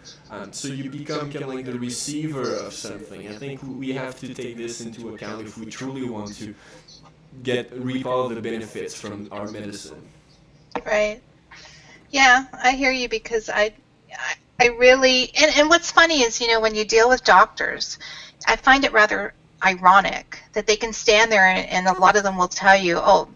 So you become kind of like the receiver of something. I think we have to take this into account if we truly want to reap all the benefits from our medicine. Right. Yeah, I hear you because I really, and what's funny is, you know, when you deal with doctors, I find it rather ironic that they can stand there and a lot of them will tell you, oh,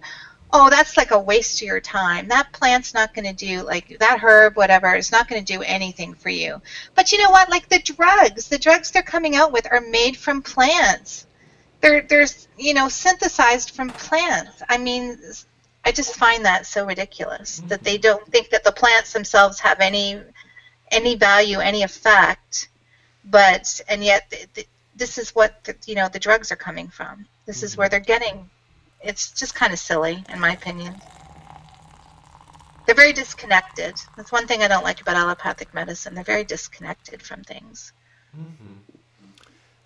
that's like a waste of your time. That plant's not going to do, like that herb, whatever, is not going to do anything for you. But you know what? Like the drugs they're coming out with are made from plants. They're you know, synthesized from plants. I mean, I just find that so ridiculous that they don't think that the plants themselves have any value, any effect, and yet this is what you know, the drugs are coming from. This is where they're getting. It's just kind of silly, in my opinion. They're very disconnected. That's one thing I don't like about allopathic medicine. They're very disconnected from things.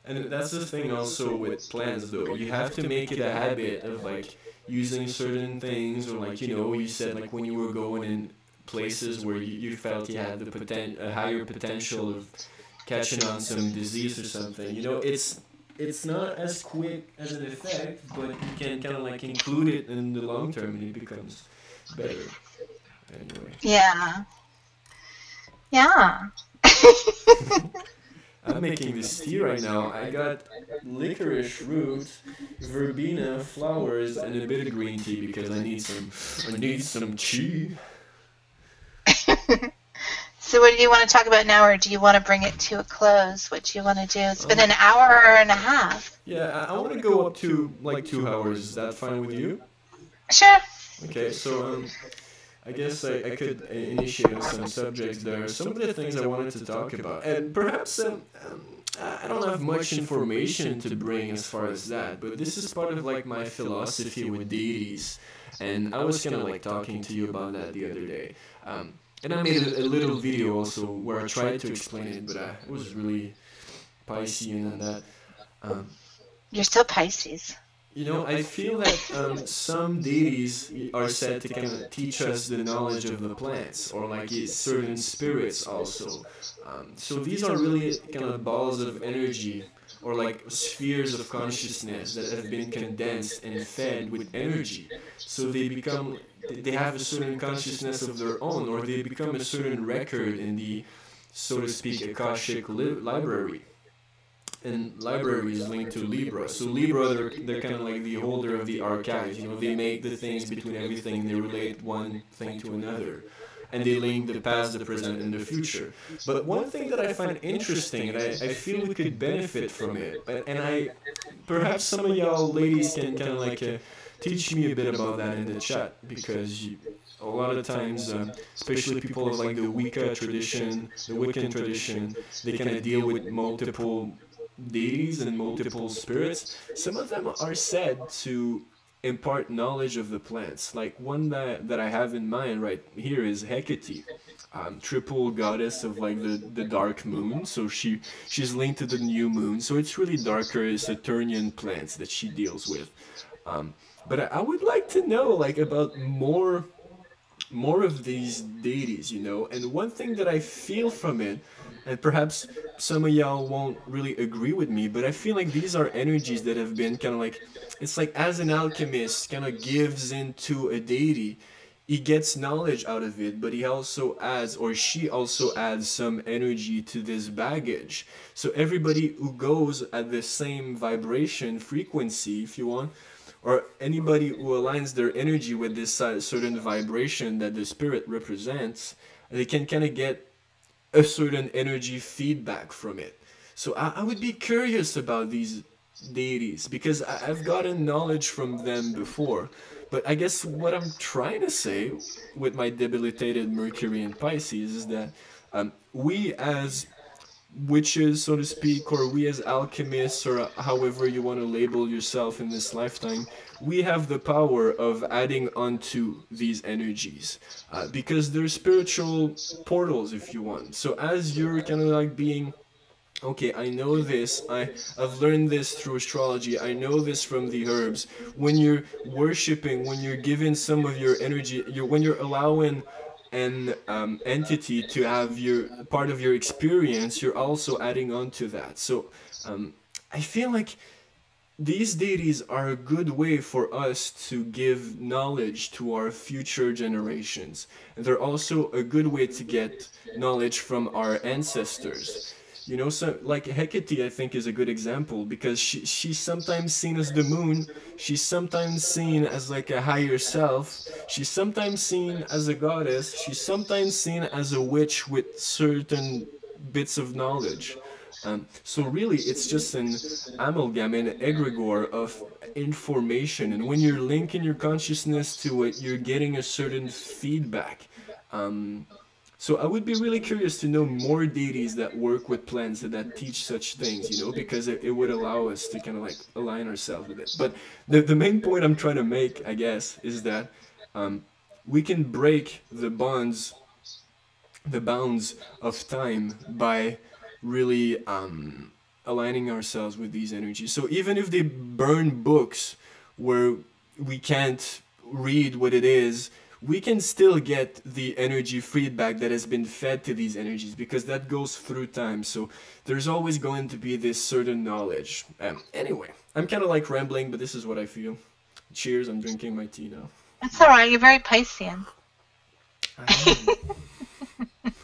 And that's the thing also with plants, though. You have to make it a habit of like using certain things, or like, you know, you said like when you were going in places where you felt you had a higher potential of catching on some disease or something. You know, it's not as quick as an effect, but you can kind of like include it in the long term and it becomes better. Anyway. Yeah. Yeah. I'm making this tea right now. I got licorice root, verbena, flowers, and a bit of green tea because I need some chi. So what do you want to talk about now, or do you want to bring it to a close? What do you want to do? It's been an hour and a half. Yeah, I want to go up to like 2 hours. Is that fine with you? Sure. Okay, so I guess I could initiate on some subjects there. Some of the things I wanted to talk about, and perhaps I don't have much information to bring as far as that, but this is part of like my philosophy with deities, and I was kind of like talking to you about that the other day. And I made a little video also where I tried to explain it, but I was really Piscean on that. You're so Pisces. You know, I feel that some deities are said to kind of teach us the knowledge of the plants, or like certain spirits also. So these are really kind of balls of energy, or like spheres of consciousness that have been condensed and fed with energy. So they have a certain consciousness of their own, or they become a certain record in the, so to speak, Akashic library. And library is linked to Libra. So Libra, they're kind of like the holder of the archives. You know, they make the things between everything. They relate one thing to another. And they link the past, the present, and the future. But one thing that I find interesting, and I feel we could benefit from it, and perhaps some of y'all ladies can kind of like teach me a bit about that in the chat, because a lot of times, especially people of like the Wicca tradition, the Wiccan tradition, they kind of deal with multiple deities and multiple spirits. Some of them are said to impart knowledge of the plants. Like one that I have in mind right here is Hecate, triple goddess of like the dark moon. So she's linked to the new moon. So it's really darker Saturnian plants that she deals with. But I would like to know like about more of these deities, you know. And one thing that I feel from it, and perhaps some of y'all won't really agree with me, but I feel like these are energies that have been kind of like, it's like as an alchemist kind of gives into a deity, he gets knowledge out of it, but he also adds, or she also adds some energy to this baggage. So everybody who goes at the same vibration frequency, if you want, or anybody who aligns their energy with this certain vibration that the spirit represents, they can kind of get a certain energy feedback from it. So I would be curious about these deities, because I've gotten knowledge from them before. But I guess what I'm trying to say with my debilitated Mercury in Pisces is that we as witches, so to speak, or we as alchemists, or however you want to label yourself in this lifetime, we have the power of adding onto these energies, because they're spiritual portals, if you want. So as you're kind of like being, okay, I know this, I've learned this through astrology, I know this from the herbs. When you're worshiping, when you're giving some of your energy, when you're allowing an entity to have your part of your experience, you're also adding on to that. So I feel like these deities are a good way for us to give knowledge to our future generations. And they're also a good way to get knowledge from our ancestors. You know, so like Hecate, I think, is a good example, because she's sometimes seen as the moon, she's sometimes seen as like a higher self, she's sometimes seen as a goddess, she's sometimes seen as a witch with certain bits of knowledge. So really, it's just an amalgam, an egregore of information, and when you're linking your consciousness to it, you're getting a certain feedback. So I would be really curious to know more deities that work with plants that teach such things, you know, because it would allow us to kind of like align ourselves with it. But the main point I'm trying to make, I guess, is that we can break the bounds of time by really aligning ourselves with these energies. So even if they burn books where we can't read what it is, we can still get the energy feedback that has been fed to these energies, because that goes through time. So there's always going to be this certain knowledge. Anyway, I'm kind of like rambling, but this is what I feel. Cheers, I'm drinking my tea now. That's all right. You're very Piscean.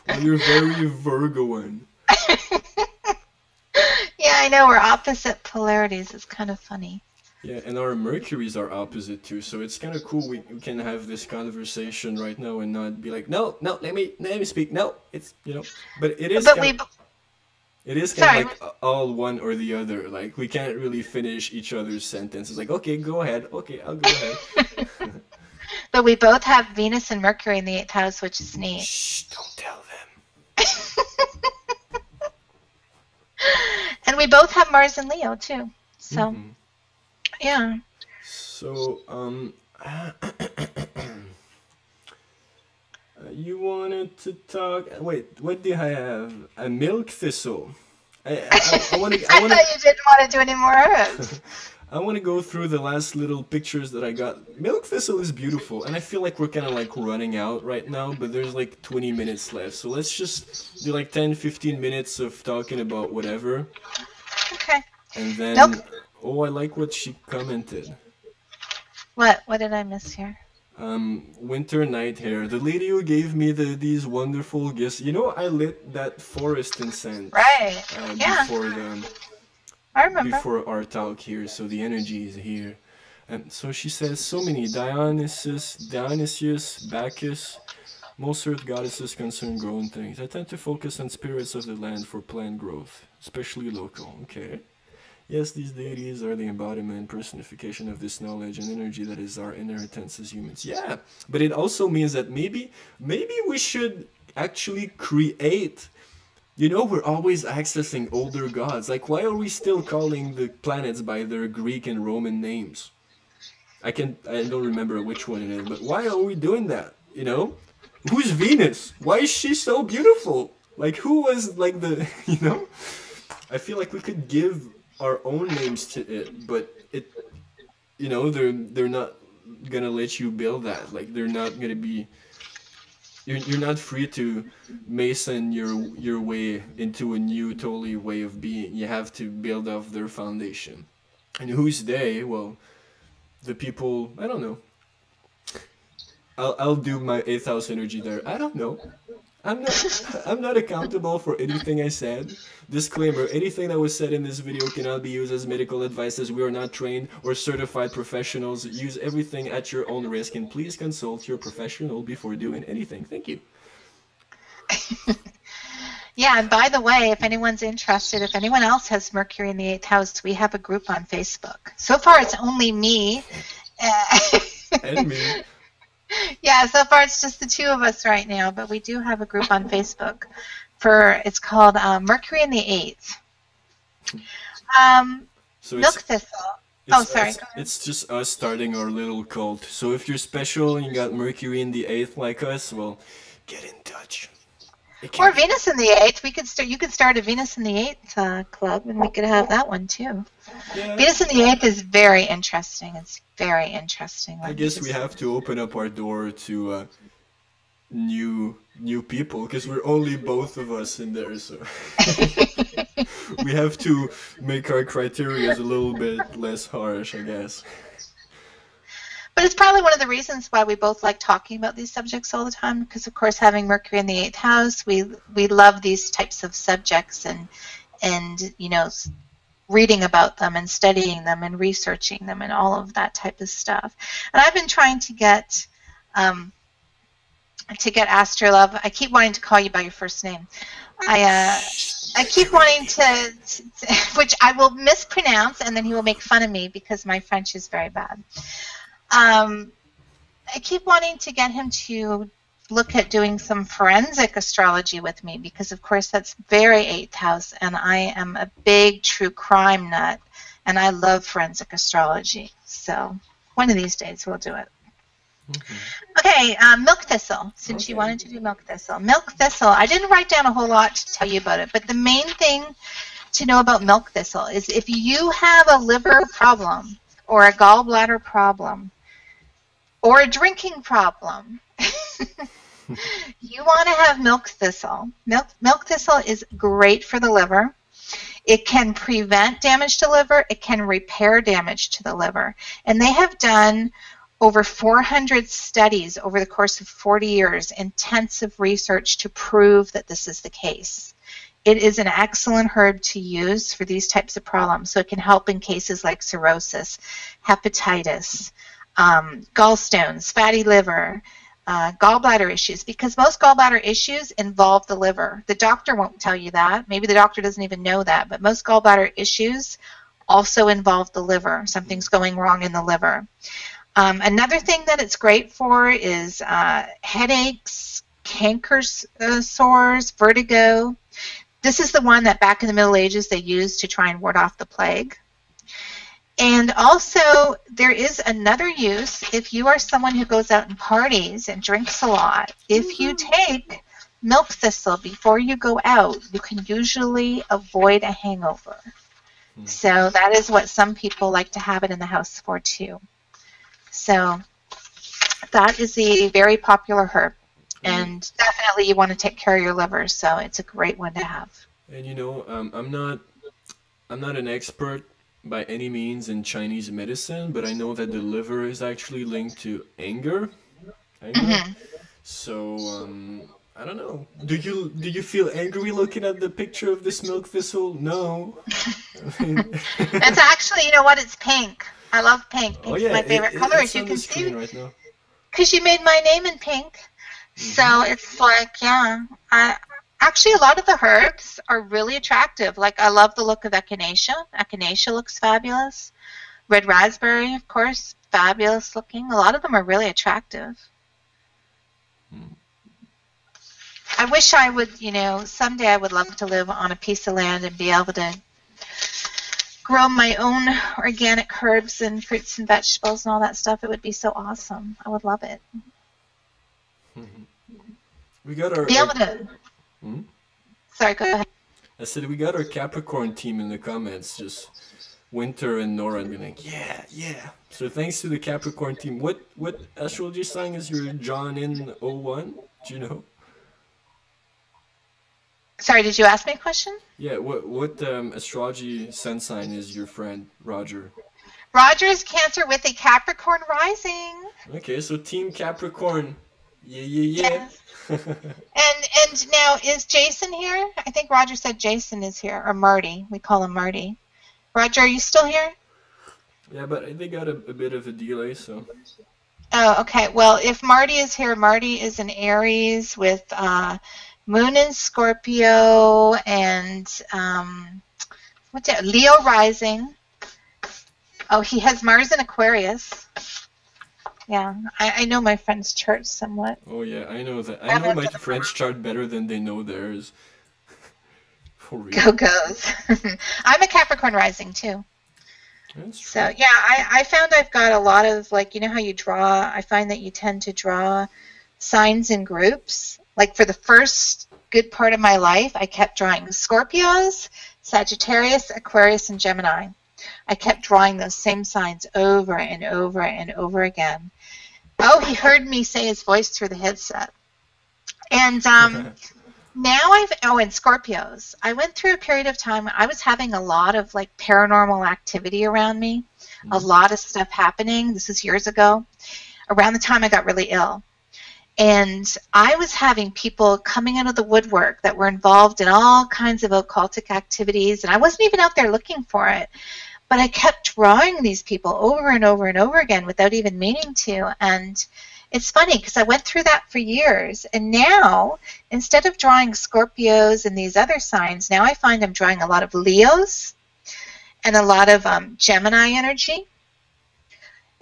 Well, you're very Virgoan. Yeah, I know. We're opposite polarities. It's kind of funny. Yeah, and our Mercuries are opposite too, so it's kind of cool. We can have this conversation right now and not be like, no, let me speak. No, it's, you know, but it is. But it is kind of like all one or the other. Like we can't really finish each other's sentences. Like, okay, go ahead. Okay, I'll go ahead. But we both have Venus and Mercury in the 8th house, which is neat. Shh! Don't tell them. And we both have Mars and Leo too. So. Mm-hmm. Yeah. So, you wanted to talk. Wait, what do I have? A milk thistle. I want to. I thought you didn't want to do any more herbs. I want to go through the last little pictures that I got. Milk thistle is beautiful, and I feel like we're kind of like running out right now, but there's like 20 minutes left. So let's just do like 10-15 minutes of talking about whatever. Okay. And then. Nope. Oh, I like what she commented. What did I miss here? Winter night hair. The lady who gave me these wonderful gifts. You know, I lit that forest incense. Right. Yeah. I remember. Before our talk here, so the energy is here. And so she says, so many Dionysius, Bacchus, most earth goddesses concern growing things. I tend to focus on spirits of the land for plant growth, especially local. Okay. Yes, these deities are the embodiment, personification of this knowledge and energy that is our inheritance as humans. Yeah, but it also means that maybe we should actually create. You know, we're always accessing older gods. Like, why are we still calling the planets by their Greek and Roman names? I don't remember which one it is, but why are we doing that? You know, who's Venus? Why is she so beautiful? Like, who was like the, you know? I feel like we could give our own names to it, but it, you know, they're not gonna let you build that. Like, they're not gonna be. You're not free to mason your way into a new totally way of being. You have to build off their foundation. And who's they? Well, the people. I don't know. I'll do my 8th house energy there. I don't know. I'm not accountable for anything I said. Disclaimer, anything that was said in this video cannot be used as medical advice, as we are not trained or certified professionals. Use everything at your own risk, and please consult your professional before doing anything. Thank you. Yeah, and by the way, if anyone's interested, if anyone else has Mercury in the 8th house, we have a group on Facebook. So far it's only me. And me. Yeah, so far it's just the two of us right now, but we do have a group on Facebook it's called Mercury in the 8th. So Milk thistle. Oh, sorry. It's just us starting our little cult. So if you're special and you got Mercury in the 8th like us, well, get in touch. Or Venus in the 8th. We could start. You could start a Venus in the 8th club, and we could have that one too. Yeah. Venus in the 8th is very interesting. It's very interesting. I guess we have to open up our door to new people, because we're only both of us in there, so we have to make our criteria a little bit less harsh, I guess. But it's probably one of the reasons why we both like talking about these subjects all the time, because of course having Mercury in the 8th house, we love these types of subjects and you know, reading about them and studying them and researching them and all of that type of stuff. And I've been trying to get AstroLuv. I keep wanting to call you by your first name. I keep wanting to, which I will mispronounce, and then he will make fun of me because my French is very bad. I keep wanting to get him to look at doing some forensic astrology with me, because of course that's very 8th house, and I am a big true crime nut, and I love forensic astrology. So one of these days we'll do it. Okay, milk thistle, since you wanted to do milk thistle. Milk thistle, I didn't write down a whole lot to tell you about it, but the main thing to know about milk thistle is if you have a liver problem or a gallbladder problem or a drinking problem, you want to have milk thistle. Milk thistle is great for the liver. It can prevent damage to liver. It can repair damage to the liver. And they have done over 400 studies over the course of 40 years, intensive research to prove that this is the case. It is an excellent herb to use for these types of problems. So it can help in cases like cirrhosis, hepatitis, gallstones, fatty liver, gallbladder issues, because most gallbladder issues involve the liver. The doctor won't tell you that. Maybe the doctor doesn't even know that, but most gallbladder issues also involve the liver. Something's going wrong in the liver. Another thing that it's great for is headaches, canker sores, vertigo. This is the one that back in the Middle Ages they used to try and ward off the plague. And also, there is another use if you are someone who goes out and parties and drinks a lot. If you take milk thistle before you go out, you can usually avoid a hangover. So that is what some people like to have it in the house for too. So that is a very popular herb. And definitely you want to take care of your liver, so it's a great one to have. And you know, I'm not an expert by any means in Chinese medicine, but I know that the liver is actually linked to anger. So I don't know. Do you feel angry looking at the picture of this milk thistle? No. It's actually, you know what? It's pink. I love pink. Pink's my favorite color, as you can see. Right now. Because you made my name in pink. So it's like, yeah, Actually, a lot of the herbs are really attractive. Like, I love the look of echinacea. Echinacea looks fabulous. Red raspberry, of course, fabulous looking. A lot of them are really attractive. I wish I would, you know, someday I would love to live on a piece of land and be able to grow my own organic herbs and fruits and vegetables and all that stuff. It would be so awesome. I would love it. We got our... Be able to... Sorry, go ahead. I said we got our Capricorn team in the comments, just Winter and Nora, and being like, yeah, yeah. So thanks to the Capricorn team. What astrology sign is your John in 01? Do you know? Sorry, did you ask me a question? Yeah, what astrology sun sign is your friend Roger? Roger is Cancer with a Capricorn rising. Okay, so Team Capricorn. Yeah, yeah, yeah. Yes. And now, is Jason here? I think Roger said Jason is here, or Marty. We call him Marty. Roger, are you still here? Yeah, but they got a bit of a delay, so... Oh, okay. Well, if Marty is here, Marty is an Aries with Moon in Scorpio and Leo rising. Oh, he has Mars in Aquarius. Yeah, I know my friend's chart somewhat. Oh yeah, I know that. I know my friend's chart better than they know theirs. For real. Go goes. I'm a Capricorn rising too. That's true. So yeah, I found I've got a lot of, like, you know how you draw, I find that you tend to draw signs in groups. Like, for the first good part of my life, I kept drawing Scorpios, Sagittarius, Aquarius, and Gemini. I kept drawing those same signs over and over and over again. Oh, he heard me say his voice through the headset. And now and Scorpios. I went through a period of time, I was having a lot of, like, paranormal activity around me, a lot of stuff happening. This was years ago, around the time I got really ill. And I was having people coming out of the woodwork that were involved in all kinds of occultic activities, and I wasn't even out there looking for it. But I kept drawing these people over and over and over again without even meaning to. And it's funny because I went through that for years. And now, instead of drawing Scorpios and these other signs, now I find I'm drawing a lot of Leos and a lot of Gemini energy.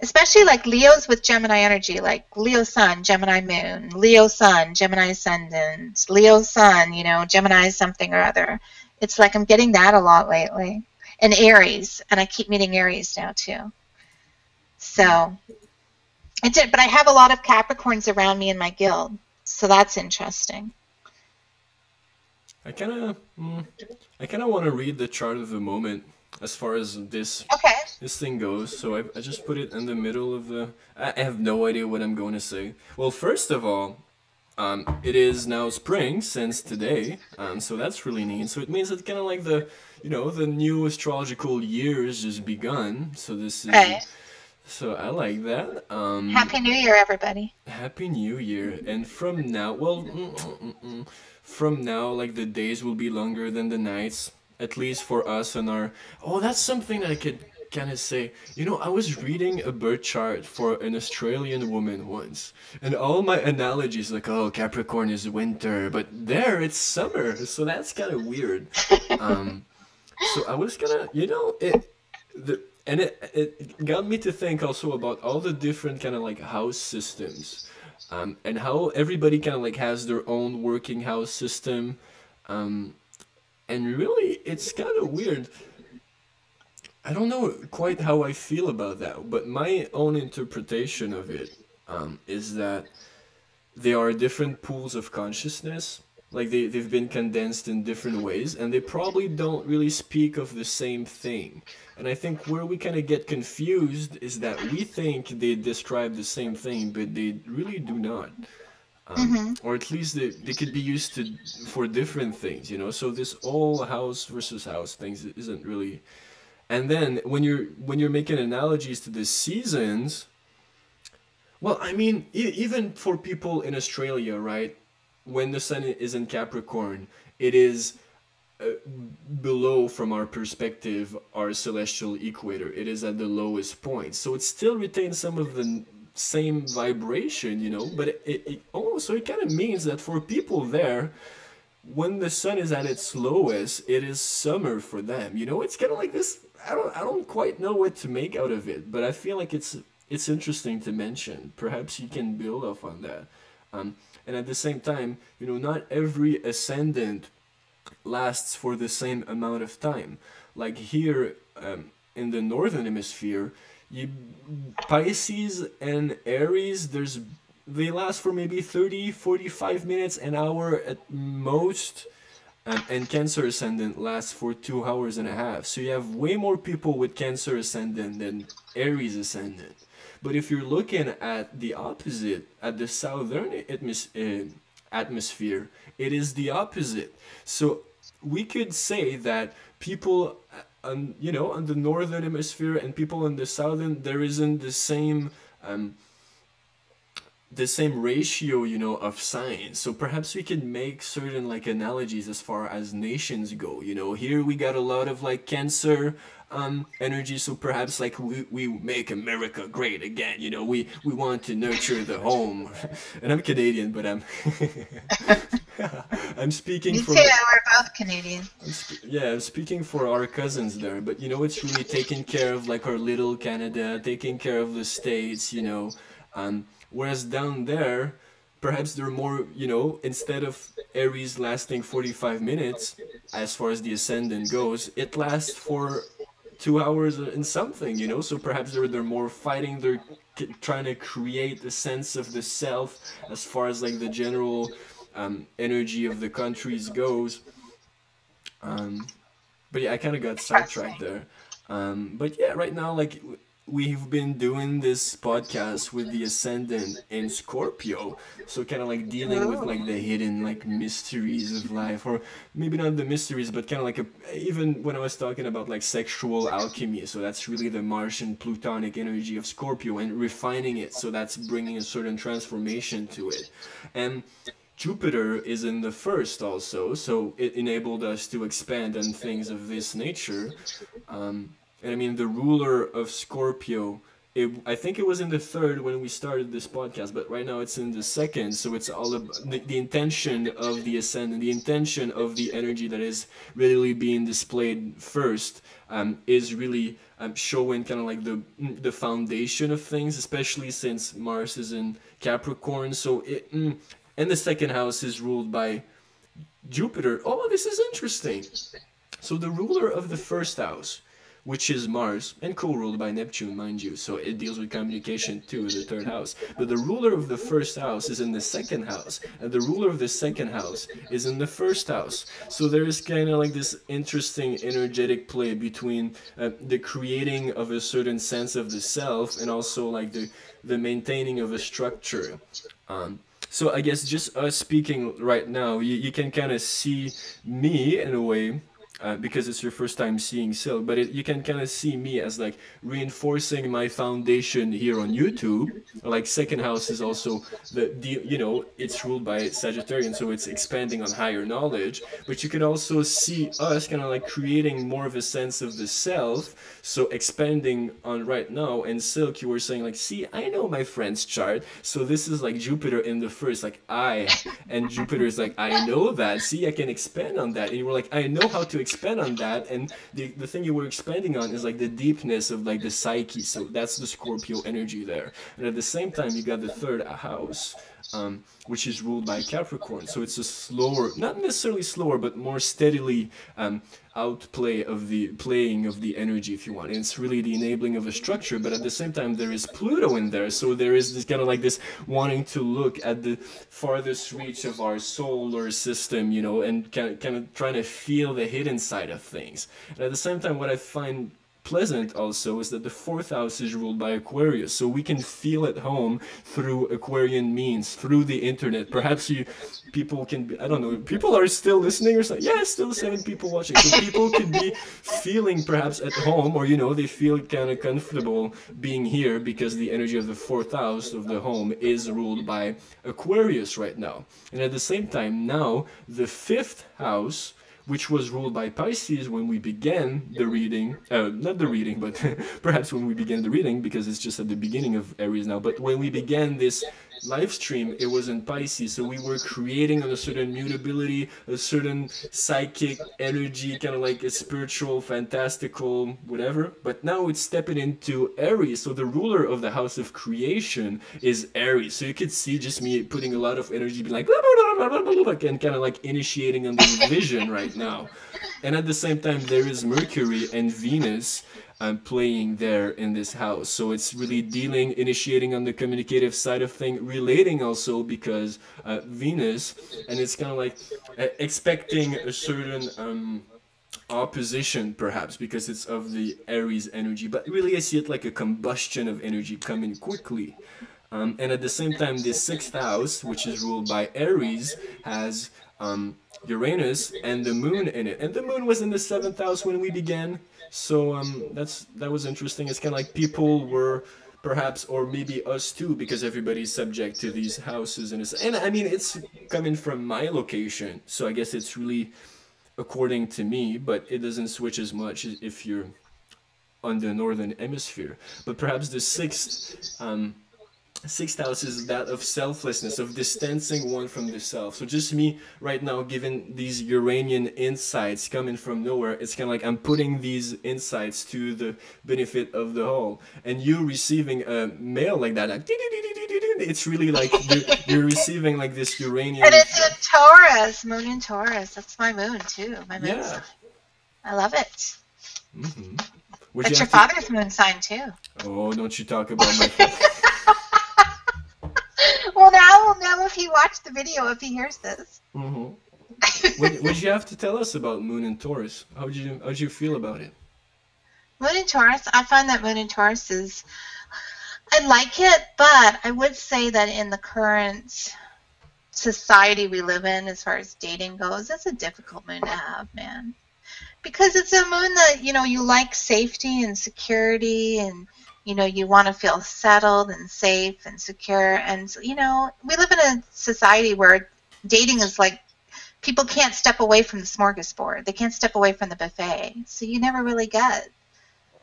Especially like Leos with Gemini energy, like Leo Sun, Gemini Moon, Leo Sun, Gemini Ascendant, Leo Sun, you know, Gemini something or other. It's like I'm getting that a lot lately. And Aries, and I keep meeting Aries now too. So, but I have a lot of Capricorns around me in my guild, so that's interesting. I kind of want to read the chart of the moment as far as this thing goes. So I just put it in the middle of the... I have no idea what I'm going to say. Well, first of all, it is now spring since today, so that's really neat. So it means that kind of like the, you know, the new astrological year has just begun. So this is... Right. So I like that. Happy New Year, everybody. Happy New Year. And from now, well, from now, like, the days will be longer than the nights. At least for us and our... Oh, that's something that I could kind of say. You know, I was reading a birth chart for an Australian woman once. And all my analogies, like, oh, Capricorn is winter. But there, it's summer. So that's kind of weird. So I was gonna, you know, it got me to think also about all the different kind of like house systems. And how everybody kind of like has their own working house system. And really, it's kind of weird. I don't know quite how I feel about that, but my own interpretation of it is that they are different pools of consciousness. Like they've been condensed in different ways, and they probably don't really speak of the same thing. And I think where we kind of get confused is that we think they describe the same thing, but they really do not. Or at least they could be used for different things, you know. So this all house versus house things isn't really. And then when you're making analogies to the seasons, well, I mean, even for people in Australia, right? When the sun is in Capricorn, it is below, from our perspective, our celestial equator. It is at the lowest point, so it still retains some of the same vibration, you know, but it also, it kind of means that for people there, when the sun is at its lowest, it is summer for them. You know, it's kind of like this. I don't quite know what to make out of it, but I feel like it's interesting to mention. Perhaps you can build off on that. Um, and at the same time, you know, not every ascendant lasts for the same amount of time. Like here in the northern hemisphere, you Pisces and Aries, they last for maybe 30, 45 minutes, an hour at most. And Cancer ascendant lasts for 2 hours and a half. So you have way more people with Cancer ascendant than Aries ascendant. But if you're looking at the opposite, at the southern atmosphere, it is the opposite. So we could say that people, you know, on the northern hemisphere and people on the southern, there isn't the same ratio, you know, of signs. So perhaps we could make certain like analogies as far as nations go. You know, here we got a lot of like Cancer energy, so perhaps like we make America great again. You know, we want to nurture the home. And I'm Canadian, but I'm I'm speaking Me from too. We're both Canadian. yeah, I'm speaking for our cousins there, but you know, it's really taking care of like our little Canada, taking care of the states, you know. Whereas down there, perhaps they're more, you know, instead of Aries lasting 45 minutes, as far as the ascendant goes, it lasts for 2 hours and something, you know. So perhaps they're more fighting, they're trying to create a sense of the self as far as like the general energy of the countries goes. Um, but yeah, I kind of got sidetracked there. But yeah, right now, like we've been doing this podcast with the ascendant in Scorpio, so kind of like dealing with like the hidden like mysteries of life, or maybe not the mysteries, but kind of like even when I was talking about like sexual alchemy, so that's really the Martian Plutonic energy of Scorpio and refining it, so that's bringing a certain transformation to it. And Jupiter is in the first also, so it enabled us to expand on things of this nature. And I mean, the ruler of Scorpio, I think it was in the third when we started this podcast, but right now it's in the second. So it's all about the intention of the ascendant, the intention of the energy that is really being displayed first, is really showing kind of like the foundation of things, especially since Mars is in Capricorn. So and the second house is ruled by Jupiter. Oh, this is interesting. So the ruler of the first house, which is Mars, and co-ruled by Neptune, mind you, so it deals with communication too, the third house. But the ruler of the first house is in the second house, and the ruler of the second house is in the first house. So there is kind of like this interesting energetic play between the creating of a certain sense of the self and also like the maintaining of a structure. So I guess just us speaking right now, you can kind of see me in a way, because it's your first time seeing Silk, but you can kind of see me as like reinforcing my foundation here on YouTube. Like second house is also you know, it's ruled by Sagittarian, so it's expanding on higher knowledge. But you can also see us kind of like creating more of a sense of the self, so expanding on right now. And Silk, you were saying like, see, I know my friend's chart, so this is like Jupiter in the first, like and Jupiter is like, I know that, see, I can expand on that. And you were like, I know how to expand on that. And the thing you were expanding on is like the deepness of like the psyche, so that's the Scorpio energy there. And at the same time, you got the third house, which is ruled by Capricorn, so it's a slower, not necessarily slower, but more steadily outplay of the playing of the energy, if you want. And it's really the enabling of a structure, but at the same time there is Pluto in there, so there is this kind of like this wanting to look at the farthest reach of our solar system, you know, and kind of trying to feel the hidden side of things. And at the same time, what I find pleasant also is that the fourth house is ruled by Aquarius, so we can feel at home through Aquarian means, through the internet. Perhaps people can be, I don't know, people are still listening or something. Yeah, still 7 people watching, so people could be feeling perhaps at home, or you know, they feel kind of comfortable being here because the energy of the fourth house of the home is ruled by Aquarius right now. And at the same time, now the fifth house, which was ruled by Pisces when we began the reading, not the reading, but perhaps when we began the reading, because it's just at the beginning of Aries now, but when we began this live stream, it was in Pisces, so we were creating on a certain mutability, a certain psychic energy, kind of like a spiritual, fantastical, whatever. But now it's stepping into Aries, so the ruler of the house of creation is Aries. So you could see just me putting a lot of energy, be like, blah, blah, blah, blah, blah, blah, and kind of like initiating on this vision right now. And at the same time, there is Mercury and Venus playing there in this house. So it's really dealing, initiating on the communicative side of things, relating also because Venus, and it's kind of like expecting a certain opposition perhaps because it's of the Aries energy. But really I see it like a combustion of energy coming quickly. And at the same time, this sixth house, which is ruled by Aries, has Uranus and the moon in it. And the moon was in the seventh house when we began. So that was interesting. It's kind of like people were perhaps, or maybe us too, because everybody's subject to these houses. And I mean, it's coming from my location. So I guess it's really according to me, but it doesn't switch as much if you're on the northern hemisphere. But perhaps the sixth house is that of selflessness, of distancing one from the self. So just me right now giving these Uranian insights coming from nowhere, it's kind of like I'm putting these insights to the benefit of the whole. And you receiving a mail like that, like, it's really like you're receiving like this Uranian. And it's in Taurus, moon in Taurus. That's my moon too. My moon sign. I love it. Mm-hmm. It's your father's moon sign too. Oh, don't you talk about my Well, now we'll know if he watched the video, if he hears this. Mm-hmm. What did you have to tell us about Moon in Taurus? How'd you feel about it? Moon in Taurus, I find that Moon in Taurus is, I like it, but I would say that in the current society we live in, as far as dating goes, it's a difficult moon to have, man. Because it's a moon that, you know, you like safety and security, and you know, you want to feel settled and safe and secure. And, you know, we live in a society where dating is like, people can't step away from the smorgasbord. They can't step away from the buffet. So you never really get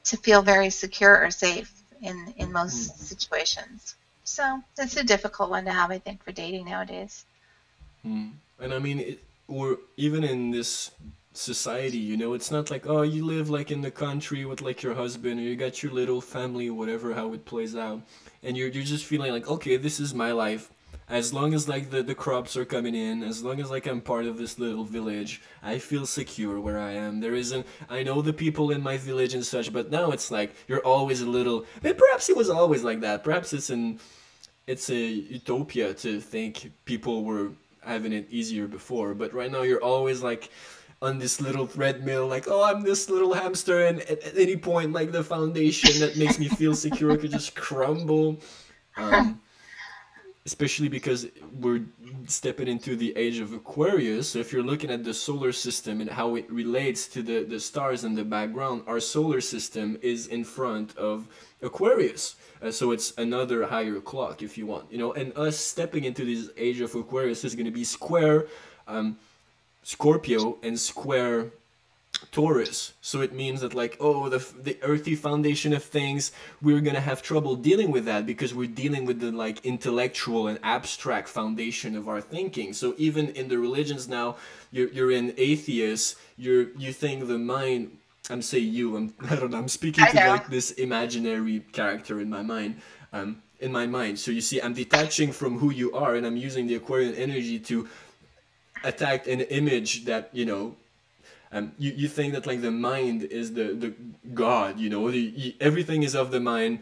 to feel very secure or safe in most situations. So it's a difficult one to have, I think, for dating nowadays. And I mean, or even in this society, you know, it's not like, oh, you live like in the country with like your husband, or you got your little family, whatever, how it plays out, and you're just feeling like, okay, this is my life, as long as like the crops are coming in, as long as like I'm part of this little village, I feel secure where I am. There isn't, I know the people in my village and such, but now it's like you're always a little, and perhaps it was always like that, perhaps it's a utopia to think people were having it easier before, but right now you're always like on this little treadmill, like, oh, I'm this little hamster, and at any point, like, the foundation that makes me feel secure could just crumble. Especially because we're stepping into the age of Aquarius. So if you're looking at the solar system and how it relates to the stars in the background, our solar system is in front of Aquarius. So it's another higher clock, if you want, you know, and us stepping into this age of Aquarius is going to be square Scorpio and square Taurus. So it means that, like, oh, the earthy foundation of things, we're gonna have trouble dealing with that because we're dealing with the like intellectual and abstract foundation of our thinking. So even in the religions now, you're an atheist, you think the mind, I don't know, I'm speaking to like this imaginary character in my mind. So you see, I'm detaching from who you are, and I'm using the Aquarian energy to attack an image that, you know, you think that like the mind is the God, you know, everything is of the mind,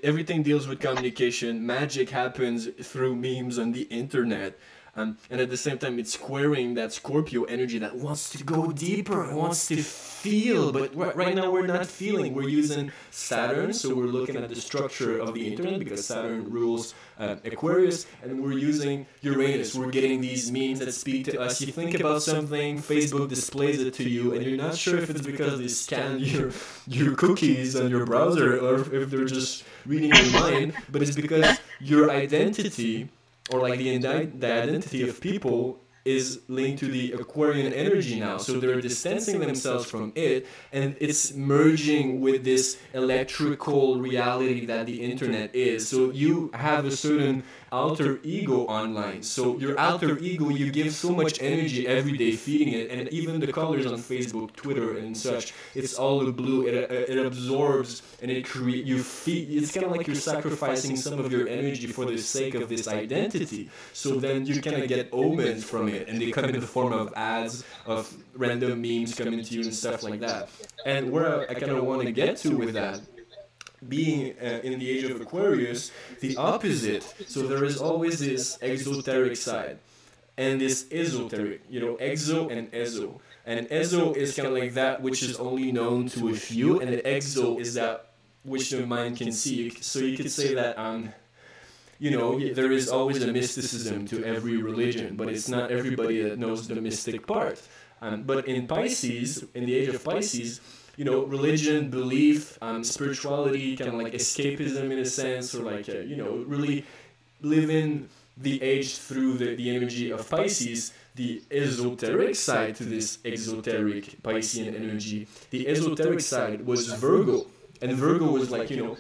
everything deals with communication, magic happens through memes on the internet, and at the same time it's squaring that Scorpio energy that wants to go deeper, wants to feel, but right now we're not feeling. We're using Saturn, so we're looking at the structure of the internet because Saturn rules Aquarius, and we're using Uranus. We're getting these memes that speak to us. You think about something, Facebook displays it to you, and you're not sure if it's because they scan your cookies on your browser or if they're just reading your mind, but it's because your identity, or like the identity of people, is linked to the Aquarian energy now. So they're distancing themselves from it, and it's merging with this electrical reality that the internet is. So you have a certain alter ego online. So your alter ego, you give so much energy every day feeding it, and even the colors on Facebook, Twitter, and such, it's all the blue. It absorbs and it create. You feed. It's kind of like you're sacrificing some of your energy for the sake of this identity. So then you kind of get omens from it, and they come in the form of ads, of random memes coming to you and stuff like that. And where I kind of want to get to with that, being in the age of Aquarius, the opposite. So there is always this exoteric side and this esoteric, you know, exo and ezo. And ezo is kind of like that which is only known to a few, and the exo is that which the mind can see. So you could say that, you know, there is always a mysticism to every religion, but it's not everybody that knows the mystic part. But in Pisces, in the age of Pisces, you know, religion, belief, spirituality, kind of like escapism in a sense, or like, you know, really living the age through the energy of Pisces, the esoteric side to this exoteric Piscean energy. The esoteric side was Virgo, and Virgo was like, you know,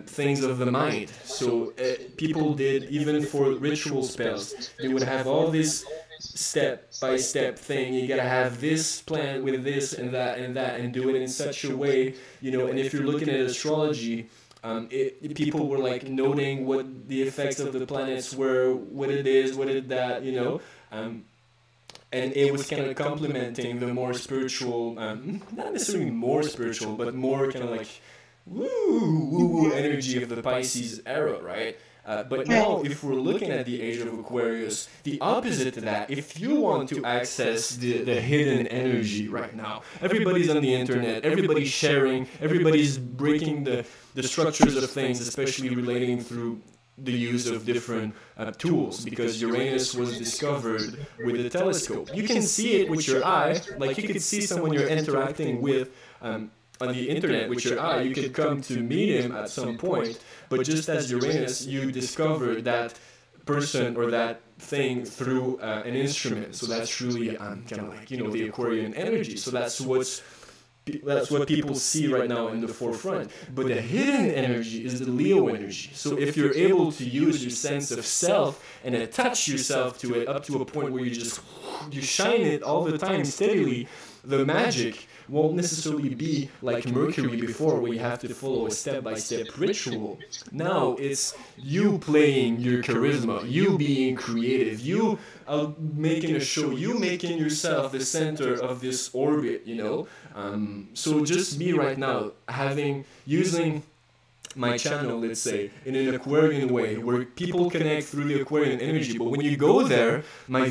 things of the mind. So people did, even for ritual spells, they would have all this step-by-step thing. You gotta have this plan with this and that and that, and do it in such a way, you know. And if you're looking at astrology, people were like noting what the effects of the planets were, what it is, what it that, you know. And it was kind of complementing the more spiritual, not necessarily more spiritual, but more kind of like woo energy of the Pisces era, right? But now, if we're looking at the age of Aquarius, the opposite to that, if you want to access the hidden energy right now, everybody's on the internet, everybody's sharing, everybody's breaking the structures of things, especially relating through the use of different tools, because Uranus was discovered with a telescope. You can see it with your eye, like you could see someone you're interacting with on the internet with your eye. You could come to meet him at some point, but just as Uranus, you discover that person or that thing through an instrument. So that's truly kind of like, you know, the Aquarian energy. So that's what people see right now in the forefront. But the hidden energy is the Leo energy. So if you're able to use your sense of self and attach yourself to it up to a point where you shine it all the time steadily, the magic won't necessarily be like Mercury before, where you have to follow a step-by-step ritual. Now it's you playing your charisma, you being creative, you making a show, you making yourself the center of this orbit, you know. So just me right now, using my channel, let's say, in an Aquarian way, where people connect through the Aquarian energy. But when you go there, my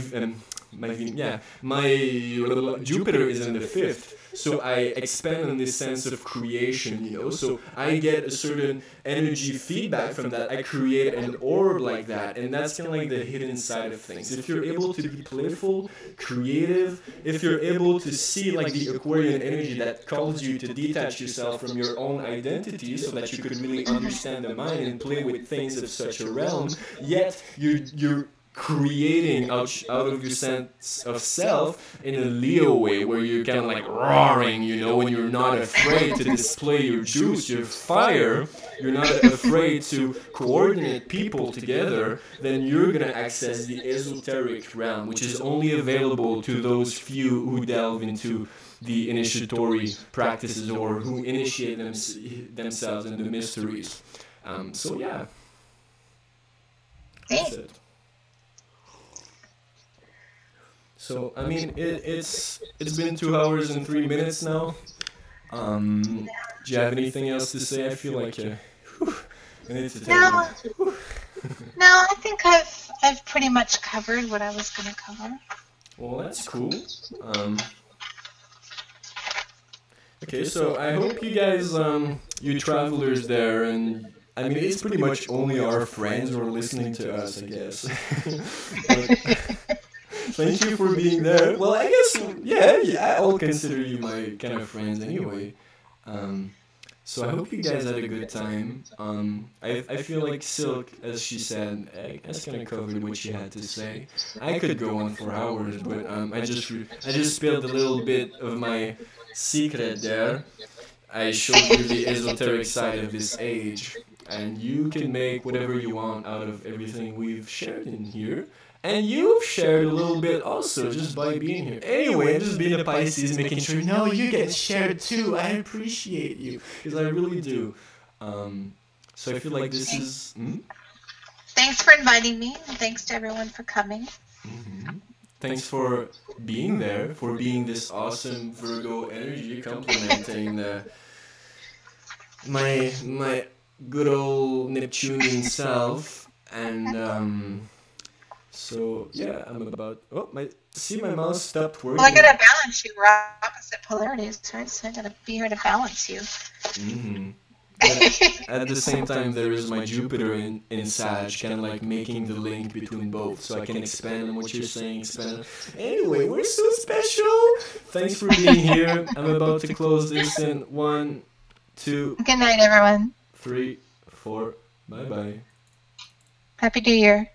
Jupiter is in the 5th. So I expand on this sense of creation, you know. So I get a certain energy feedback from that. I create an orb like that, and that's kind of like the hidden side of things. If you're able to be playful, creative, if you're able to see like the Aquarian energy that calls you to detach yourself from your own identity, so that you could really understand the mind and play with things of such a realm, yet you're creating out of your sense of self in a Leo way, where you're kind of like roaring, you know, when you're not afraid to display your juice, your fire, you're not afraid to coordinate people together, then you're going to access the esoteric realm, which is only available to those few who delve into the initiatory practices or who initiate themselves in the mysteries. So yeah, that's it. So I mean, it's been 2 hours and 3 minutes now. Do you have anything else to say? I feel like I need to take No, I think I've pretty much covered what I was going to cover. Well, that's cool. Okay, so I hope you guys, you travelers there, and I mean, it's pretty much only our friends who are listening to us, I guess. Thank you for being there. Well, I guess, yeah, I'll consider you my kind of friends anyway. So I hope you guys had a good time. I feel like Silk, as she said, has kind of covered what she had to say. I could go on for hours, but I just spilled a little bit of my secret there. I showed you the esoteric side of this age. and you can make whatever you want out of everything we've shared in here. And you've shared a little bit also just by being here. Anyway, just being a Pisces, making sure, no, you get shared too. I appreciate you, because I really do. So I feel like this is... Thanks for inviting me, and thanks to everyone for coming. Thanks for being there, for being this awesome Virgo energy, complimenting my good old Neptunian self. And so yeah, I'm about... Oh, my mouse stopped working. Well, I gotta balance you. We're opposite polarities, right? So I gotta be here to balance you. But at the same time, there is my Jupiter in Sag, kind of like making the link between both, so I can expand on what you're saying. Anyway, we're so special. Thanks for being here. I'm about to close this in 1, 2. Good night, everyone. 3, 4. Bye bye. Happy New Year.